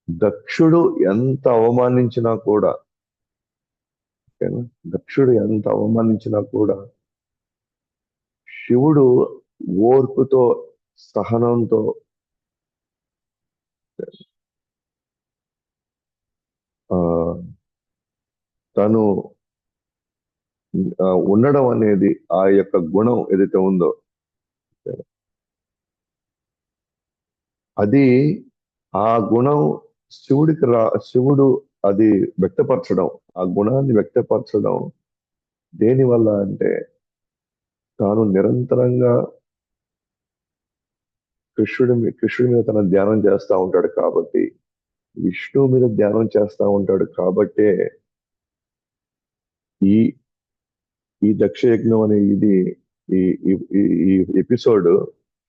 Speaker 1: దక్షుడు ఎంత అవమానించినా కూడా, దక్షుడు ఎంత అవమానించినా కూడా శివుడు ఓర్పుతో సహనంతో తను ఉండడం అనేది ఆ యొక్క గుణం ఏదైతే ఉందో అది ఆ గుణం శివుడు అది వ్యక్తపరచడం, ఆ గుణాన్ని వ్యక్తపరచడం దేని వల్ల అంటే తాను నిరంతరంగా కృష్ణుడి మీద తన ధ్యానం చేస్తూ ఉంటాడు కాబట్టి, విష్ణువు మీద ధ్యానం చేస్తూ ఉంటాడు కాబట్టే ఈ ఈ దక్షయజ్ఞం అనే ఈ ఎపిసోడ్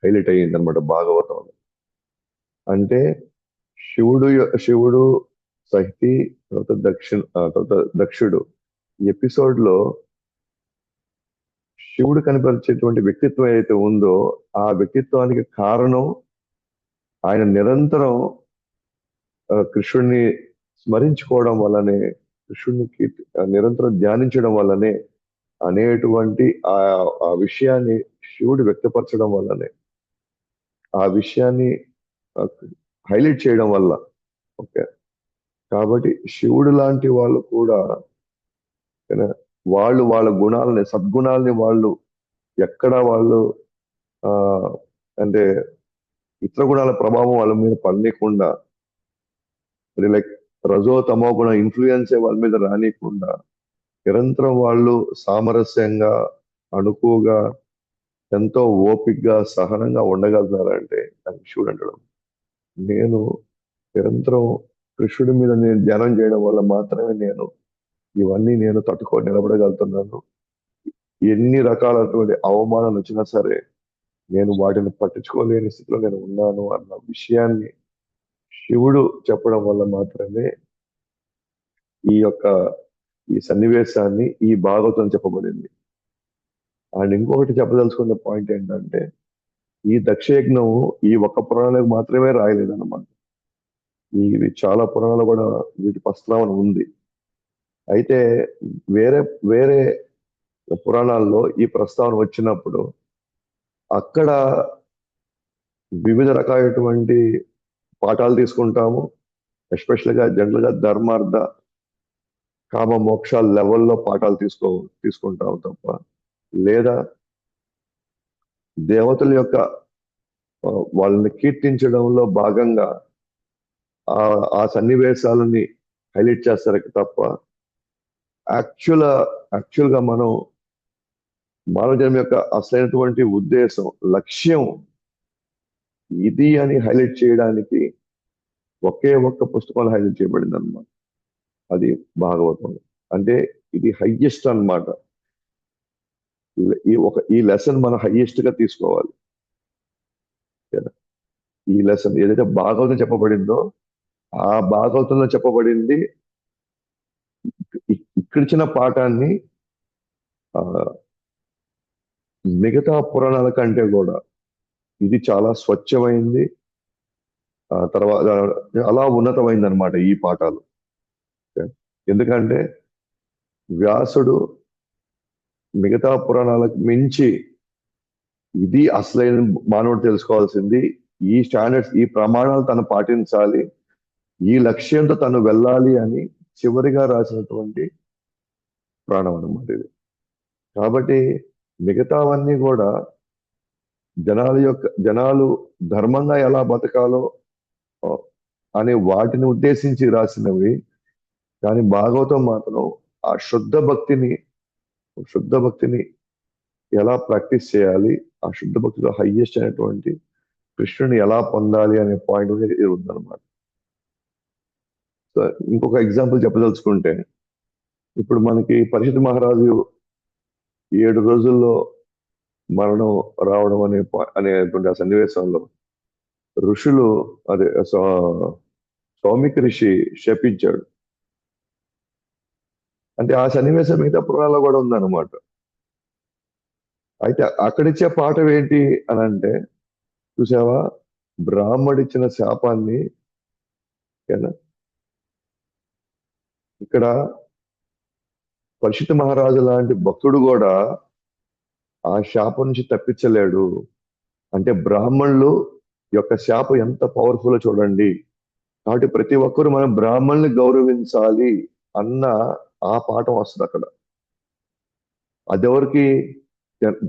Speaker 1: హైలైట్ అయ్యింది అనమాట భాగవతంలో. అంటే శివుడు సహితి తర్వాత దక్షుడు ఎపిసోడ్ లో శివుడు కనపరిచేటువంటి వ్యక్తిత్వం ఏదైతే ఉందో ఆ వ్యక్తిత్వానికి కారణం ఆయన నిరంతరం కృష్ణుడిని స్మరించుకోవడం వల్లనే కృష్ణుని నిరంతరం ధ్యానించడం వల్లనే అనేటువంటి ఆ ఆ విషయాన్ని శివుడు వ్యక్తపరచడం వల్లనే, ఆ విషయాన్ని హైలైట్ చేయడం వల్ల. ఓకే. కాబట్టి శివుడు లాంటి వాళ్ళు కూడా ఏనా, వాళ్ళు వాళ్ళ గుణాలని, సద్గుణాలని వాళ్ళు ఎక్కడ వాళ్ళు ఆ అంటే ఇతర గుణాల ప్రభావం వాళ్ళ మీద పడనీయకుండా, అది లైక్ రజో తమో గుణ ఇన్ఫ్లుయెన్స్ వాళ్ళ మీద రానియకుండా నిరంతరం వాళ్ళు సామరస్యంగా, అణుకుగా, ఎంతో ఓపికగా, సహనంగా ఉండగలుగుతారంటే అది శివుడు అంటాడు. నేను నిరంతరం కృష్ణుడి మీద నేను ధ్యానం చేయడం వల్ల మాత్రమే ఇవన్నీ నేను తట్టుకొని నిలబడగలుగుతున్నాను. ఎన్ని రకాలైనటువంటి అవమానాలు వచ్చినా సరే నేను వాటిని పట్టించుకోలేని స్థితిలో నేను ఉన్నాను అన్న విషయాన్ని శివుడు చెప్పడం వల్ల మాత్రమే ఈ యొక్క ఈ సన్నివేశాన్ని ఈ భాగవతం చెప్పబడింది. అండ్ ఇంకొకటి చెప్పదలుచుకున్న పాయింట్ ఏంటంటే, ఈ దక్షయజ్ఞం ఈ ఒక్క పురాణాలకు మాత్రమే రాయలేదన్నమాట. ఇది చాలా పురాణాలు కూడా వీటి ప్రస్తావన ఉంది. అయితే వేరే వేరే పురాణాల్లో ఈ ప్రస్తావన వచ్చినప్పుడు అక్కడ వివిధ రకాలైనటువంటి పాఠాలు తీసుకుంటాము. ఎస్పెషల్గా జనరల్గా ధర్మార్థ కామ మోక్షాల లెవెల్లో పాఠాలు తీసుకుంటాము తప్ప, లేదా దేవతల యొక్క వాళ్ళని కీర్తించడంలో భాగంగా ఆ ఆ సన్నివేశాలని హైలైట్ చేస్తారు తప్ప, యాక్చువల్గా మనం మానవ జన్మ యొక్క అసలైనటువంటి ఉద్దేశం, లక్ష్యం ఇది అని హైలైట్ చేయడానికి ఒకే ఒక్క పుస్తకంలో హైలైట్ చేయబడింది అనమాట. అది భాగవతం. అంటే ఇది హైయెస్ట్ అన్నమాట. ఈ లెసన్ మనం హైయెస్ట్ గా తీసుకోవాలి. ఈ లెసన్ ఏదైతే భాగవతం చెప్పబడిందో ఆ భాగవతంలో చెప్పబడింది ఇక్కడిచ్చిన పాఠాన్ని ఆ మిగతా పురాణాల కంటే కూడా ఇది చాలా స్వచ్ఛమైంది, తర్వాత అలా ఉన్నతమైంది అనమాట ఈ పాఠాలు. ఎందుకంటే వ్యాసుడు మిగతా పురాణాలకు మించి ఇది అసలైన మానవుడు తెలుసుకోవాల్సింది, ఈ స్టాండర్డ్స్, ఈ ప్రమాణాలు తను పాటించాలి, ఈ లక్ష్యంతో తను వెళ్ళాలి అని చివరిగా రాసినటువంటి ప్రాణం అన్నమాట ఇది. కాబట్టి మిగతావన్నీ కూడా జనాలు ధర్మంగా ఎలా బతకాలో అనే వాటిని ఉద్దేశించి రాసినవి. కానీ భాగవతం మాత్రం ఆ శుద్ధ భక్తిని ఎలా ప్రాక్టీస్ చేయాలి, ఆ శుద్ధ భక్తిలో హైయెస్ట్ అయినటువంటి కృష్ణుని ఎలా పొందాలి అనే పాయింట్ ఉందన్నమాట. సో ఇంకొక ఎగ్జాంపుల్ చెప్పదలుచుకుంటే, ఇప్పుడు మనకి పరీక్షిత్ మహారాజు 7 రోజుల్లో మరణం రావడం అనేటువంటి ఆ సన్నివేశంలో ఋషులు, అదే సౌమిక ఋషి శపించాడు. అంటే ఆ సన్నివేశం మిగతా పురాణాల్లో కూడా ఉందన్నమాట. అయితే అక్కడిచ్చే పాఠం ఏంటి అని అంటే, చూసావా, బ్రాహ్మడిచ్చిన శాపాన్ని ఇక్కడ పరీక్షిత్ మహారాజు లాంటి భక్తుడు కూడా ఆ శాపం నుంచి తప్పించలేడు. అంటే బ్రాహ్మణులు యొక్క శాపం ఎంత పవర్ఫుల్ చూడండి. కాబట్టి ప్రతి ఒక్కరు మనం బ్రాహ్మణుల్ని గౌరవించాలి అన్న ఆ పాఠం వస్తుంది అక్కడ. అదెవరికి?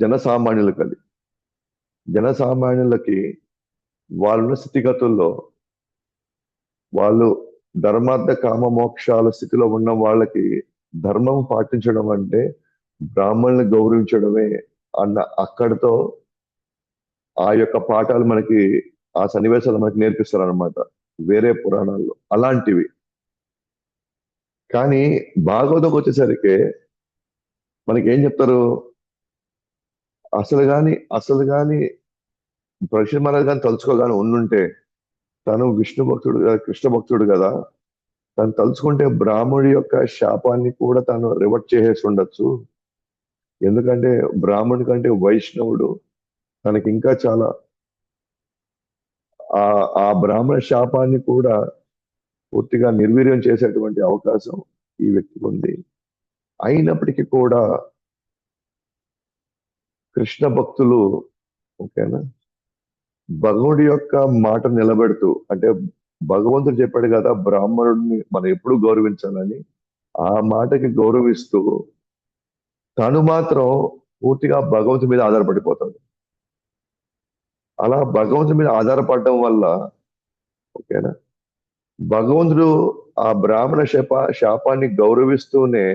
Speaker 1: జనసామాన్యులకి. అది జనసామాన్యులకి వాళ్ళ స్థితిగతుల్లో వాళ్ళు ధర్మార్థ కామ మోక్షాల స్థితిలో ఉన్న వాళ్ళకి ధర్మం పాటించడం అంటే బ్రాహ్మణుల్ని గౌరవించడమే అన్న అక్కడితో ఆ యొక్క పాఠాలు మనకి, ఆ సన్నివేశాలు మనకి నేర్పిస్తారు అనమాట వేరే పురాణాల్లో అలాంటివి. కానీ భాగవతంకి వచ్చేసరికి మనకి ఏం చెప్తారు, అసలు గాని పరీక్షిత్ మహారాజు కానీ తలుచుకోగానే ఉండుంటే, తను విష్ణు భక్తుడు, కృష్ణ భక్తుడు కదా, తను తలుచుకుంటే బ్రాహ్మణుడి యొక్క శాపాన్ని కూడా తను రివర్ట్ చేసేసి ఉండొచ్చు. ఎందుకంటే బ్రాహ్మణుడి కంటే వైష్ణవుడు తనకి ఇంకా చాలా ఆ బ్రాహ్మణ శాపాన్ని కూడా పూర్తిగా నిర్వీర్యం చేసేటువంటి అవకాశం ఈ వ్యక్తికి ఉంది. అయినప్పటికీ కూడా కృష్ణ భక్తులు, ఓకేనా, భగవుడి యొక్క మాట నిలబెడుతూ, అంటే భగవంతుడు చెప్పాడు కదా బ్రాహ్మణుడిని మనం ఎప్పుడు గౌరవించాలని, ఆ మాటకి గౌరవిస్తూ తను మాత్రం పూర్తిగా భగవంతుడి మీద ఆధారపడిపోతాడు. అలా భగవంతుడి మీద ఆధారపడడం వల్ల, ఓకేనా, భగవంతుడు ఆ బ్రాహ్మణ శాపాన్ని గౌరవిస్తూనే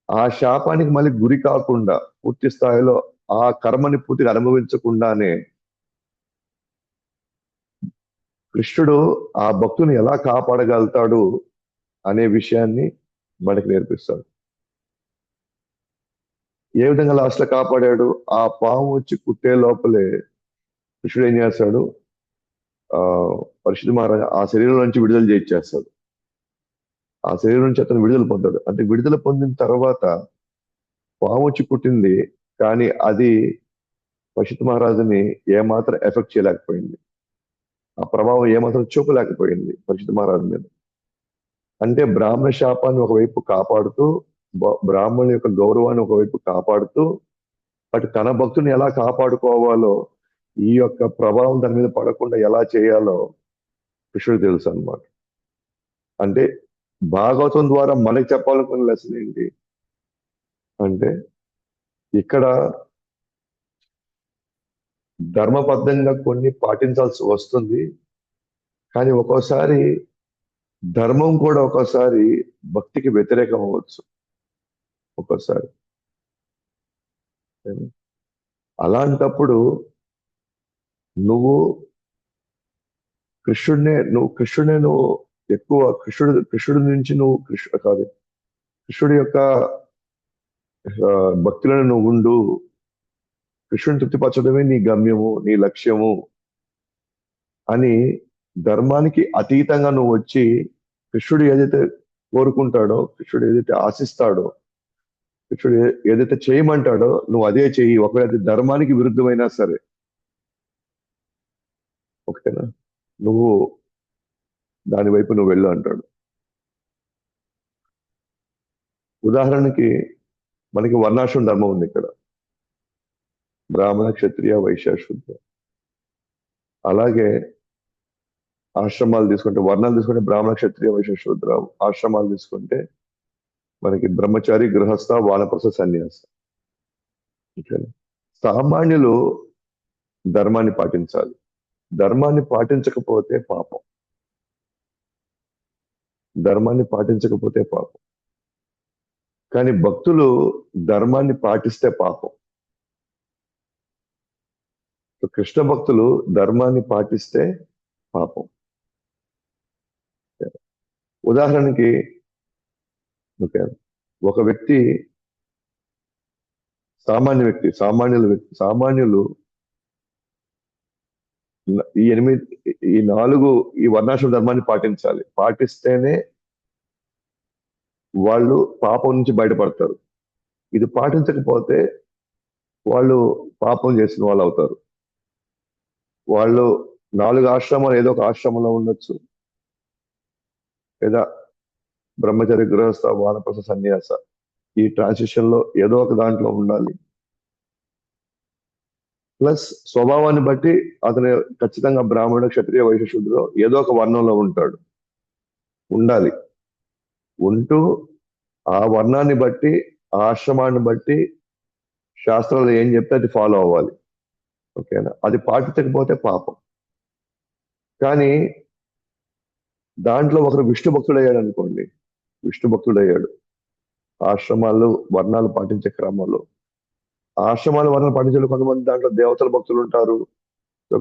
Speaker 1: ఆ శాపానికి మళ్ళీ గురి కాకుండా, పూర్తి స్థాయిలో ఆ కర్మని పూర్తిగా అనుభవించకుండానే కృష్ణుడు ఆ భక్తుని ఎలా కాపాడగలుగుతాడు అనే విషయాన్ని మనకి నేర్పిస్తాడు. ఏ విధంగా లాస్ట్ లో కాపాడాడు? ఆ పాము వచ్చి కుట్టే లోపలే కృష్ణుడు ఏం చేస్తాడు? ఆ పరిశుద్ధ మహారాజు ఆ శరీరం నుంచి విడుదల చేయించేస్తాడు. ఆ శరీరం నుంచి అతను విడుదల పొందాడు. అంటే విడుదల పొందిన తర్వాత పాము వచ్చి కుట్టింది, కానీ అది పరిశుద్ధ మహారాజుని ఏమాత్రం ఎఫెక్ట్ చేయలేకపోయింది. ఆ ప్రభావం ఏమాత్రం చూపలేకపోయింది పరిశుద్ధ మహారాజు మీద. అంటే బ్రాహ్మణ శాపాన్ని ఒకవైపు కాపాడుతూ, బ్రాహ్మణుల యొక్క గౌరవాన్ని ఒకవైపు కాపాడుతూ, అటు తన భక్తుని ఎలా కాపాడుకోవాలో, ఈ యొక్క ప్రభావం దాని మీద పడకుండా ఎలా చేయాలో కృష్ణుడు తెలుసు అన్నమాట. అంటే భాగవతం ద్వారా మనకి చెప్పాలనుకున్న లెసన్ ఏంటి అంటే, ఇక్కడ ధర్మబద్ధంగా కొన్ని పాటించాల్సి వస్తుంది. కానీ ఒక్కోసారి ధర్మం కూడా ఒక్కోసారి భక్తికి వ్యతిరేకం అవ్వచ్చు ఒక్కోసారి. అలాంటప్పుడు నువ్వు కృష్ణుడినే నువ్వు ఎక్కువ కృష్ణుడి నుంచి నువ్వు కృష్ణుడి యొక్క భక్తులను నువ్వు ఉండు. కృష్ణుని తృప్తిపరచడమే నీ గమ్యము, నీ లక్ష్యము అని ధర్మానికి అతీతంగా నువ్వు వచ్చి కృష్ణుడు ఏదైతే కోరుకుంటాడో, కృష్ణుడు ఏదైతే ఆశిస్తాడో, కృష్ణుడు ఏదైతే చేయమంటాడో నువ్వు అదే చెయ్యి. ఒకవేళ అది ధర్మానికి విరుద్ధమైనా సరే, ఓకేనా, నువ్వు దాని వైపు నువ్వు వెళ్ళు అంటాడు. ఉదాహరణకి మనకి వర్ణాశ్రమ ధర్మం ఉంది ఇక్కడ, బ్రాహ్మణ, క్షత్రియ, వైశ్య, శూద్ర. అలాగే ఆశ్రమాలు తీసుకుంటే, వర్ణాలు తీసుకుంటే బ్రాహ్మణ, క్షత్రియ, వైశ్య, శూద్ర. ఆశ్రమాలు తీసుకుంటే మనకి బ్రహ్మచారి, గృహస్థ, వానప్రస్థ, సన్యాస. సామాన్యులు ధర్మాన్ని పాటించాలి. ధర్మాన్ని పాటించకపోతే పాపం. ధర్మాన్ని పాటించకపోతే పాపం. కానీ భక్తులు ధర్మాన్ని పాటిస్తే పాపం. కృష్ణ భక్తులు ధర్మాన్ని పాటిస్తే పాపం. ఉదాహరణకి ఒక వ్యక్తి, సామాన్యులు ఈ వర్ణాశ్రమ ధర్మాన్ని పాటించాలి. పాటిస్తేనే వాళ్ళు పాపం నుంచి బయటపడతారు. ఇది పాటించకపోతే వాళ్ళు పాపం చేసిన వాళ్ళు అవుతారు. వాళ్ళు 4 ఆశ్రమాలు ఏదో ఒక ఆశ్రమంలో ఉండొచ్చు, లేదా బ్రహ్మచర్య, గృహస్థ, వానప్రస్థ, సన్యాస, ఈ ట్రాన్సిషన్ లో ఏదో ఒక దాంట్లో ఉండాలి. ప్లస్ స్వభావాన్ని బట్టి అతను ఖచ్చితంగా బ్రాహ్మణ, క్షత్రియ, వైశ్య, శూద్రుడు ఏదో ఒక వర్ణంలో ఉండాలి. ఉంటూ ఆ వర్ణాన్ని బట్టి, ఆ ఆశ్రమాన్ని బట్టి శాస్త్రాలు ఏం చెప్తే అది ఫాలో అవ్వాలి. ఓకేనా? అది పాటించకపోతే పాపం. కానీ దాంట్లో ఒకరు విష్ణు భక్తుడయ్యాడు అనుకోండి, విష్ణు భక్తుడయ్యాడు ఆశ్రమాలు వర్ణాలు పాటించే క్రమంలో. ఆశ్రమాలు వర్ణాలు పాటించే కొంతమంది దాంట్లో దేవతల భక్తులు ఉంటారు,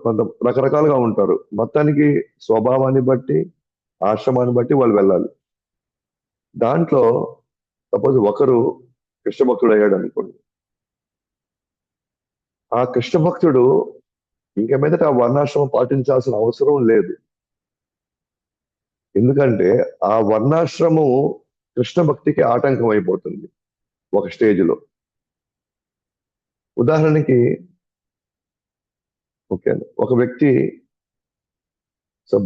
Speaker 1: కొంత రకరకాలుగా ఉంటారు. మొత్తానికి స్వభావాన్ని బట్టి, ఆశ్రమాన్ని బట్టి వాళ్ళు వెళ్ళాలి. దాంట్లో సపోజ్ ఒకరు కృష్ణ భక్తుడు అయ్యాడు అనుకోండి, ఆ కృష్ణ భక్తుడు ఇంక మీదట ఆ వర్ణాశ్రమం పాటించాల్సిన అవసరం లేదు. ఎందుకంటే ఆ వర్ణాశ్రమం కృష్ణ భక్తికి ఆటంకం అయిపోతుంది ఒక స్టేజ్లో. ఉదాహరణకి ఓకే, ఒక వ్యక్తి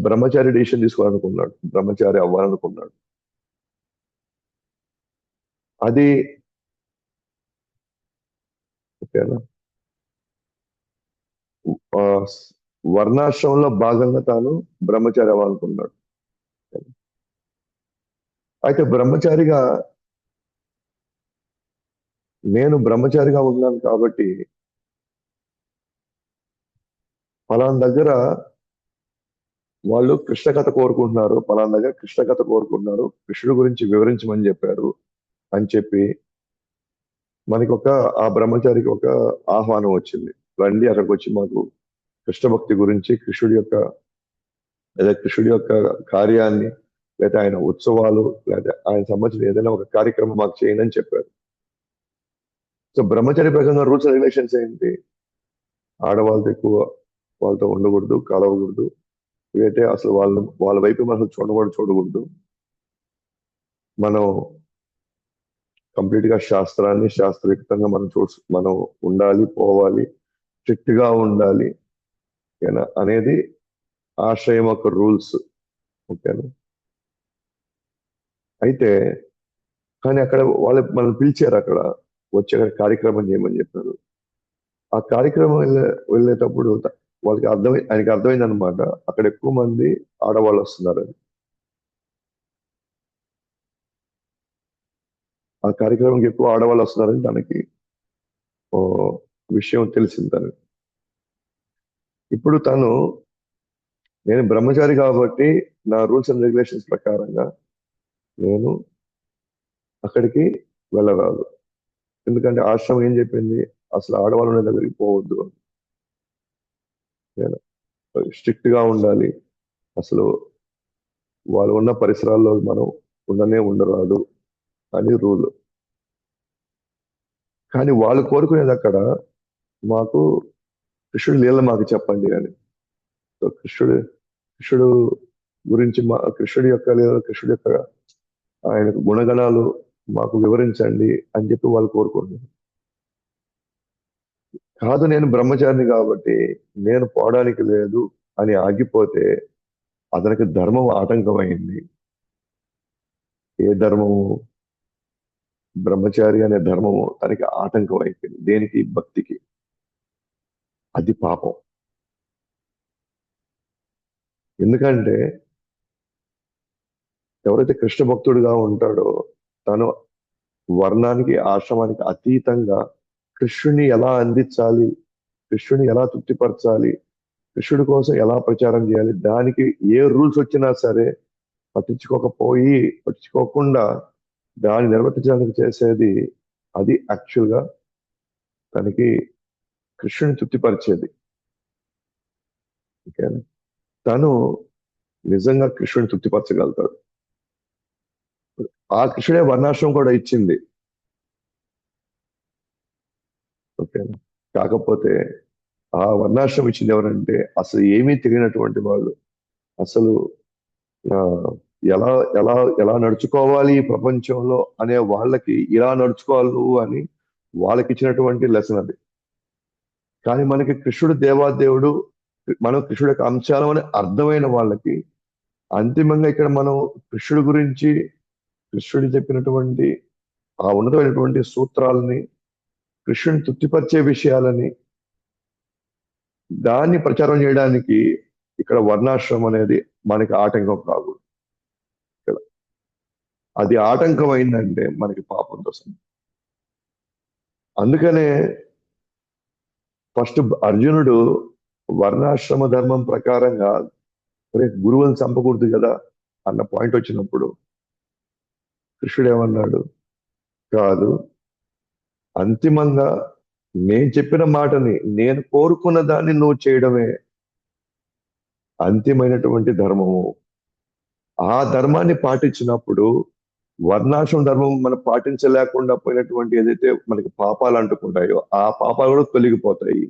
Speaker 1: బ్రహ్మచారి డిసిషన్ తీసుకోవాలనుకున్నాడు, బ్రహ్మచారి అవ్వాలనుకున్నాడు. అది ఓకేనా. ఆ, వర్ణాశ్రమంలో భాగంగా తాను బ్రహ్మచారి అవ్వాలనుకున్నాడు. అయితే బ్రహ్మచారిగా నేను బ్రహ్మచారిగా ఉన్నాను కాబట్టి పలానా దగ్గర వాళ్ళు కృష్ణ కథ కోరుకుంటున్నారు, పలానా దగ్గర కృష్ణ కథ కోరుకుంటున్నారు, కృష్ణుడి గురించి వివరించమని చెప్పారు అని చెప్పి మనకి ఆ బ్రహ్మచారికి ఒక ఆహ్వానం వచ్చింది. రండి అక్కడికి వచ్చి మాకు కృష్ణ భక్తి గురించి, కృష్ణుడి యొక్క లేదా కృష్ణుడి యొక్క కార్యాన్ని, లేదా ఆయన ఉత్సవాలు, లేదా ఆయన సంబంధించిన ఏదైనా ఒక కార్యక్రమం మాకు చేయండి అని చెప్పారు. సో బ్రహ్మచర్య ప్రకారంగా రూల్స్ అండ్ రెగ్యులేషన్స్ ఏంటి? ఆడవాళ్ళతో ఎక్కువ వాళ్ళతో ఉండకూడదు, కలవకూడదు, అయితే అసలు వాళ్ళ వైపు మనం చూడకూడదు. మనం కంప్లీట్ గా శాస్త్రాన్ని శాస్త్రయుక్తంగా మనం ఉండాలి, పోవాలి, స్ట్రిక్ట్ గా ఉండాలి, ఓకేనా అనేది ఆశ్రయం యొక్క రూల్స్. ఓకేనా. అయితే కానీ అక్కడ మనం పిలిచారు, అక్కడ వచ్చి అక్కడ కార్యక్రమం చేయమని చెప్పారు. ఆ కార్యక్రమం వెళ్ళేటప్పుడు ఆయనకి అర్థమైంది అనమాట, అక్కడ ఎక్కువ మంది ఆడవాళ్ళు వస్తున్నారని. ఆ కార్యక్రమంకి ఎక్కువ ఆడవాళ్ళు వస్తున్నారని తనకి ఓ విషయం తెలిసింది తనకి. ఇప్పుడు నేను బ్రహ్మచారి కాబట్టి నా రూల్స్ అండ్ రెగ్యులేషన్స్ ప్రకారంగా నేను అక్కడికి వెళ్ళరాదు. ఎందుకంటే ఆశ్రమం ఏం చెప్పింది, అసలు ఆడవాళ్ళు ఉన్న దగ్గరికి పోవద్దు అని. స్ట్రిక్ట్ గా ఉండాలి, అసలు వాళ్ళు ఉన్న పరిసరాల్లో మనం ఉండరాదు అని రూల్. కానీ వాళ్ళు కోరుకునేది అక్కడ మాకు కృష్ణుడు లీల మాకు చెప్పండి అని. సో కృష్ణుడు గురించి కృష్ణుడి యొక్క లీల, కృష్ణుడి యొక్క ఆయన గుణగణాలు మాకు వివరించండి అని చెప్పి వాళ్ళు కోరుకుంటున్నారు. కాదు, నేను బ్రహ్మచారిని కాబట్టి నేను పోవడానికి లేదు అని ఆగిపోతే అతనికి ధర్మం ఆటంకమైంది. ఏ ధర్మము? బ్రహ్మచారి అనే ధర్మము తనకి ఆటంకం అయిపోయింది. దేనికి? భక్తికి. అది పాపం. ఎందుకంటే ఎవరైతే కృష్ణ భక్తుడిగా ఉంటాడో తను వర్ణానికి, ఆశ్రమానికి అతీతంగా కృష్ణుని ఎలా అందించాలి, కృష్ణుని ఎలా తృప్తిపరచాలి, కృష్ణుడి కోసం ఎలా ప్రచారం చేయాలి, దానికి ఏ రూల్స్ వచ్చినా సరే పట్టించుకోకుండా దాన్ని నిర్వర్తించడానికి చేసేది, అది యాక్చువల్గా తనకి కృష్ణుని తృప్తిపరిచేది. ఓకేనా. తను నిజంగా కృష్ణుని తృప్తిపరచగలుగుతాడు. ఆ కృష్ణుడే వర్ణాశ్రమం కూడా ఇచ్చింది. ఓకేనా. కాకపోతే ఆ వర్ణాశ్రమం ఇచ్చింది ఎవరంటే అసలు ఏమీ తెలియనటువంటి వాళ్ళు, అసలు ఆ, ఎలా ఎలా ఎలా నడుచుకోవాలి ఈ ప్రపంచంలో అనే వాళ్ళకి ఇలా నడుచుకోవాలి నువ్వు అని వాళ్ళకి ఇచ్చినటువంటి లెసన్ అది. కానీ మనకి కృష్ణుడు దేవాదేవుడు, మనం కృష్ణుడి యొక్క అంశాలు అని అర్థమైన వాళ్ళకి అంతిమంగా ఇక్కడ మనం కృష్ణుడి గురించి, కృష్ణుడు చెప్పినటువంటి ఆ ఉన్నతమైనటువంటి సూత్రాలని, కృష్ణుని తృప్తిపరిచే విషయాలని, దాన్ని ప్రచారం చేయడానికి ఇక్కడ వర్ణాశ్రమం అనేది మనకి ఆటంకం కాదు. ఇక్కడ అది ఆటంకం అయిందంటే మనకి పాపం వస్తుంది. అందుకనే ఫస్ట్ అర్జునుడు వర్ణాశ్రమ ధర్మం ప్రకారంగా గురువుని చంపకూడదు కదా అన్న పాయింట్ వచ్చినప్పుడు కృష్ణుడు ఏమన్నాడు? కాదు, అంతిమంగా నేను చెప్పిన మాటని, నేను కోరుకున్న దాన్ని నువ్వు చేయడమే అంతిమైనటువంటి ధర్మము. ఆ ధర్మాన్ని పాటించినప్పుడు వర్ణాశ్రమ ధర్మం మనం పాటించలేకుండా పోయినటువంటి ఏదైతే మనకి పాపాలు అంటుకుంటాయో ఆ పాపాలు కూడా తొలగిపోతాయి.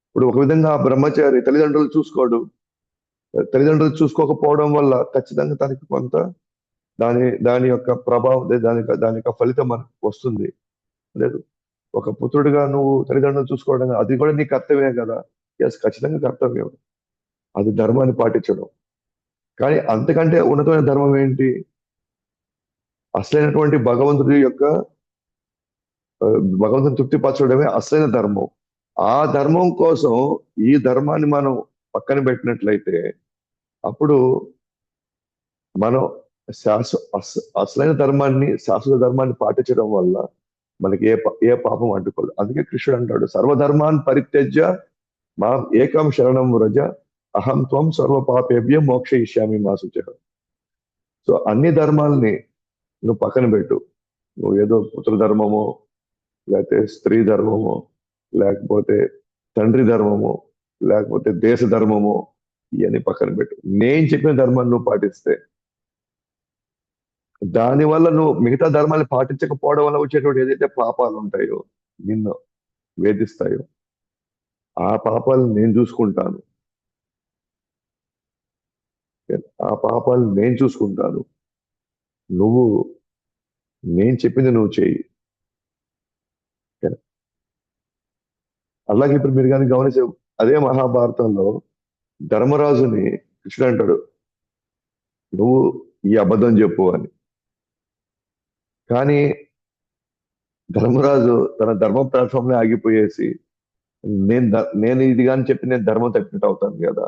Speaker 1: ఇప్పుడు ఒక విధంగా ఆ బ్రహ్మచారి తల్లిదండ్రులు చూసుకోకపోవడం వల్ల ఖచ్చితంగా తనకి కొంత దాని యొక్క ప్రభావం, దాని యొక్క ఫలితం మనకు వస్తుంది. లేదు, ఒక పుత్రుడిగా నువ్వు తల్లిదండ్రులు చూసుకోవడం అది కూడా నీ కర్తవ్యమే కదా. ఎస్, ఖచ్చితంగా కర్తవ్యం అది, ధర్మాన్ని పాటించడం. కానీ అంతకంటే ఉన్నతమైన ధర్మం ఏంటి? అసలైనటువంటి భగవంతుడి యొక్క భగవంతుని తృప్తిపరచడమే అసలైన ధర్మం. ఆ ధర్మం కోసం ఈ ధర్మాన్ని మనం పక్కన పెట్టినట్లయితే అప్పుడు మనం అసలైన ధర్మాన్ని, శాశ్వత ధర్మాన్ని పాటించడం వల్ల మనకి ఏ పాపం అంటుకోదు. అందుకే కృష్ణుడు అంటాడు, సర్వధర్మాన్ పరిత్యజ్య మాం ఏకం శరణం వ్రజ అహం త్వం సర్వ పాపేభ్య మోక్షయిష్యామి మా శుచః. సో అన్ని ధర్మాలని నువ్వు పక్కన పెట్టు. నువ్వు ఏదో పుత్ర ధర్మమో, లేకపోతే స్త్రీ ధర్మమో, లేకపోతే తండ్రి ధర్మమో, లేకపోతే దేశ ధర్మమో, ఇవన్నీ పక్కన పెట్టు. నేను చెప్పిన ధర్మాన్ని నువ్వు పాటిస్తే, దానివల్ల నువ్వు మిగతా ధర్మాన్ని పాటించకపోవడం వల్ల వచ్చేటువంటి ఏదైతే పాపాలు ఉంటాయో, నిన్ను వేధిస్తాయో, ఆ పాపాలను నేను చూసుకుంటాను. ఆ పాపాలను నేను చూసుకుంటాను. నువ్వు నేను చెప్పింది నువ్వు చేయి. అలాగే ఇప్పుడు మీరు కానీ గమనించే, అదే మహాభారతంలో ధర్మరాజుని కృష్ణుడు అంటాడు, నువ్వు ఈ అబద్ధం చెప్పు అని. కానీ ధర్మరాజు తన ధర్మ ప్లాట్ఫామ్ ఆగిపోయేసి, నేను ఇది కానీ చెప్పి నేను ధర్మం తప్పినట్టు అవుతాను కదా,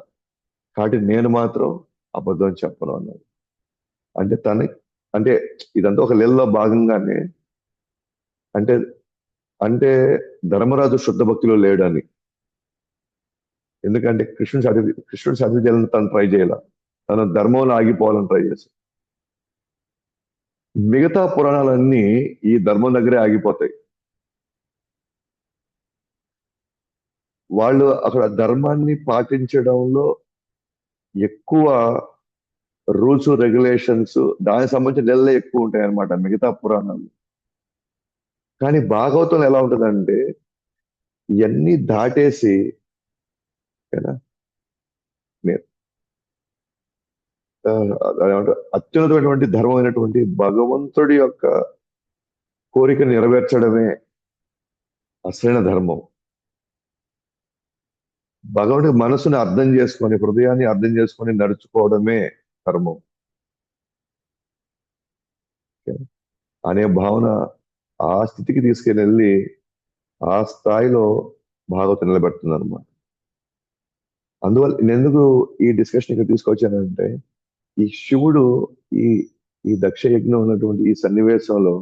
Speaker 1: కాబట్టి నేను మాత్రం అబద్ధం చెప్పను అన్నాడు. అంటే అంటే ఇదంతా ఒక లీలలో భాగంగానే, అంటే అంటే ధర్మరాజు శుద్ధ భక్తిలో లేడని. ఎందుకంటే కృష్ణుడు సర్వి చేయాలని తను ట్రై చేయాల, తన ధర్మంలో ఆగిపోవాలని ట్రై చేసి, మిగతా పురాణాలన్నీ ఈ ధర్మం దగ్గరే ఆగిపోతాయి. వాళ్ళు అక్కడ ధర్మాన్ని పాటించడంలో ఎక్కువ రూల్స్ రెగ్యులేషన్స్, దానికి సంబంధించిన నెలలే ఎక్కువ ఉంటాయి అన్నమాట మిగతా పురాణాలు. కానీ భాగవతంలో ఎలా ఉంటుందంటే ఇవన్నీ దాటేసి కదా, అత్యున్నతమైనటువంటి ధర్మమైనటువంటి భగవంతుడి యొక్క కోరిక నెరవేర్చడమే అసలైన ధర్మం. భగవంతుడి మనసుని అర్థం చేసుకొని, హృదయాన్ని అర్థం చేసుకొని నడుచుకోవడమే ధర్మం అనే భావన ఆ స్థితికి తీసుకెళ్ళి ఆ స్థాయిలో భాగవతం నిలబెడుతుంది అనమాట. అందువల్ల నేను ఎందుకు ఈ డిస్కషన్ ఇక్కడ తీసుకొచ్చానంటే, ఈ శివుడు ఈ ఈ దక్ష యజ్ఞం ఉన్నటువంటి ఈ సన్నివేశంలో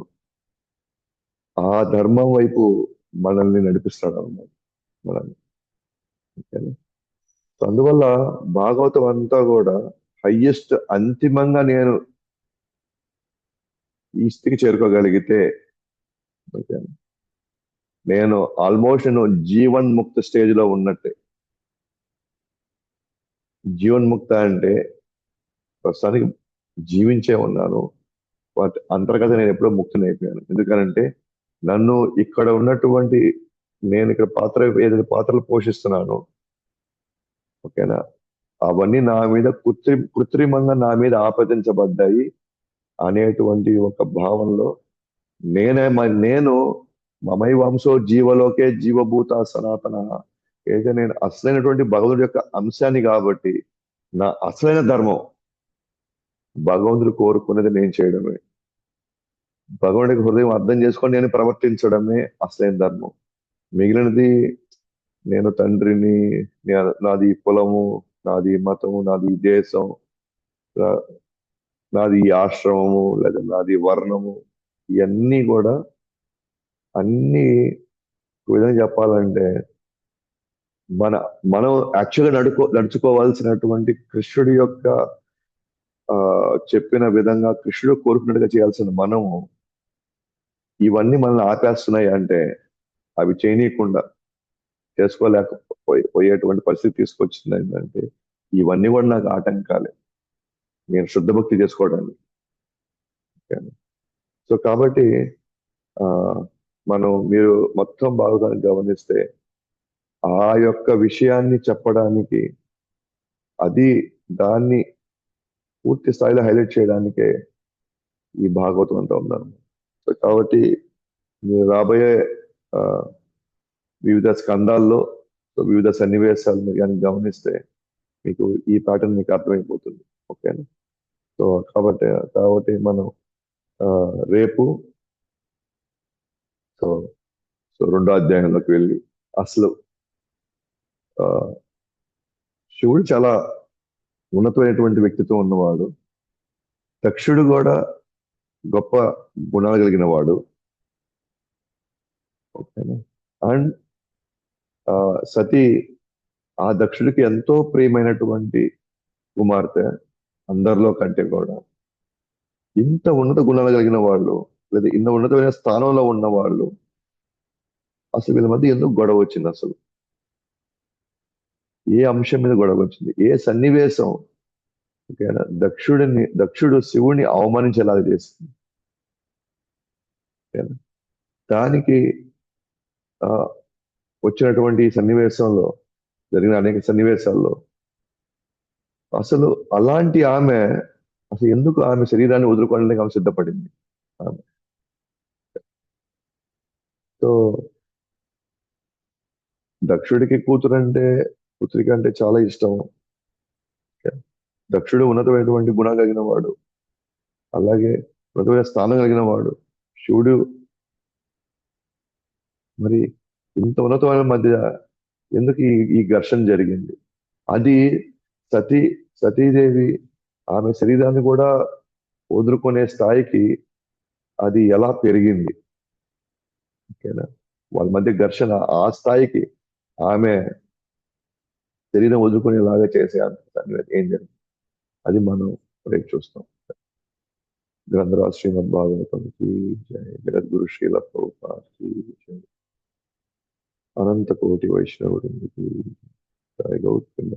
Speaker 1: ఆ ధర్మం వైపు మనల్ని నడిపిస్తాడు అన్నమాట, మనల్ని. అందువల్ల భాగవతం అంతా కూడా హయ్యెస్ట్, అంతిమంగా నేను ఈ స్థితికి చేరుకోగలిగితే నేను ఆల్మోస్ట్ నేను జీవన్ముక్త స్టేజ్ లో ఉన్నట్టే. జీవన్ముక్త అంటే ప్రస్తుతానికి జీవించే ఉన్నాను, బట్ అంతర్గత నేను ఎప్పుడో ముక్తిని అయిపోయాను. ఎందుకనంటే నన్ను ఇక్కడ ఉన్నటువంటి, నేను ఇక్కడ ఏదైతే పాత్రలు పోషిస్తున్నానో, ఓకేనా, అవన్నీ నా మీద కృత్రిమంగా నా మీద ఆపాదించబడ్డాయి అనేటువంటి ఒక భావనలో నేను మమై వంశో జీవలోకే జీవభూత సనాతన, ఏదైతే నేను అసలైనటువంటి భగవంతుడి యొక్క అంశాన్ని కాబట్టి నా అసలైన ధర్మం భగవంతుడు కోరుకున్నది నేను చేయడమే, భగవంతుడికి హృదయం అర్థం చేసుకొని నేను ప్రవర్తించడమే అసలైన ధర్మం. మిగిలినది నేను తండ్రిని, నాది కులము, నాది మతము, నాది దేశం, నాది ఆశ్రమము, లేదా నాది వర్ణము, ఇవన్నీ కూడా అన్ని విధంగా చెప్పాలంటే మనం యాక్చువల్గా నడుచుకోవాల్సినటువంటి కృష్ణుడి యొక్క చెప్పిన విధంగా, కృష్ణుడు కోరుకున్నట్టుగా చేయాల్సిన మనము ఇవన్నీ మనల్ని ఆపేస్తున్నాయి. అంటే అవి చేయనీయకుండా చేసుకోలేకపోయేటువంటి పరిస్థితి తీసుకొచ్చింది. ఏంటంటే ఇవన్నీ కూడా నాకు ఆటంకాలే నేను శుద్ధ భక్తి చేసుకోవడానికి. సో కాబట్టి మీరు మొత్తం భాగవతాన్ని గమనిస్తే ఆ యొక్క విషయాన్ని చెప్పడానికి, దాన్ని పూర్తి స్థాయిలో హైలైట్ చేయడానికే ఈ భాగవతం అంతా ఉన్నాను. సో కాబట్టి మీరు రాబోయే వివిధ స్కందాల్లో వివిధ సన్నివేశాలను కానీ గమనిస్తే మీకు ఈ ప్యాటర్న్ మీకు అర్థమైపోతుంది. ఓకేనా? సో కాబట్టి మనం రేపు సో సో 2వ అధ్యాయంలోకి వెళ్ళి అసలు ఆ, శివుడు చాలా ఉన్నతమైనటువంటి వ్యక్తిత్వం ఉన్నవాడు. దక్షుడు కూడా గొప్ప గుణాలు కలిగిన వాడు. ఓకేనా? అండ్ సతీ ఆ దక్షుడికి ఎంతో ప్రియమైనటువంటి కుమార్తె. అందరిలో కంటే కూడా ఇంత ఉన్నత గుణాలు కలిగిన వాళ్ళు, లేదా ఇంత ఉన్నతమైన స్థానంలో ఉన్న వాళ్ళు, అసలు వీళ్ళ మధ్య ఎందుకు గొడవ వచ్చింది? అసలు ఏ అంశం మీద గొడవ వచ్చింది? ఏ సన్నివేశం? ఓకేనా? దక్షుడు శివుడిని అవమానించేలాగా చేసింది. ఓకేనా? దానికి ఆ, వచ్చినటువంటి ఈ సన్నివేశంలో, జరిగిన అనేక సన్నివేశాల్లో అసలు అలాంటి ఆమె అసలు ఎందుకు ఆమె శరీరాన్ని వదులుకోవడానికి ఆమె సిద్ధపడింది? ఆమె సో దక్షుడికి కూతురికి అంటే చాలా ఇష్టం. దక్షుడు ఉన్నతమైనటువంటి గుణం కలిగిన వాడు, అలాగే ఉన్నతమైన స్థానం కలిగిన వాడు. శివుడు మరి ఇంత ఉన్నతమైన మధ్య ఎందుకు ఈ ఘర్షణ జరిగింది? అది సతీ సతీదేవి ఆమె శరీరాన్ని కూడా వదులుకునే స్థాయికి అది ఎలా పెరిగింది? ఓకేనా? వాళ్ళ మధ్య ఘర్షణ ఆ స్థాయికి, ఆమె శరీరం వదులుకునేలాగా చేసే అంత సన్నివేశం ఏం జరిగింది? అది మనం రేపు చూస్తాం. గ్రంథరాజ్ శ్రీమద్ భాగవతంకి జయ. జగద్గురు శ్రీల ప్రభుపాదికి జయ. అనంత కోటి వైష్ణవుడికి జయ. గౌతమ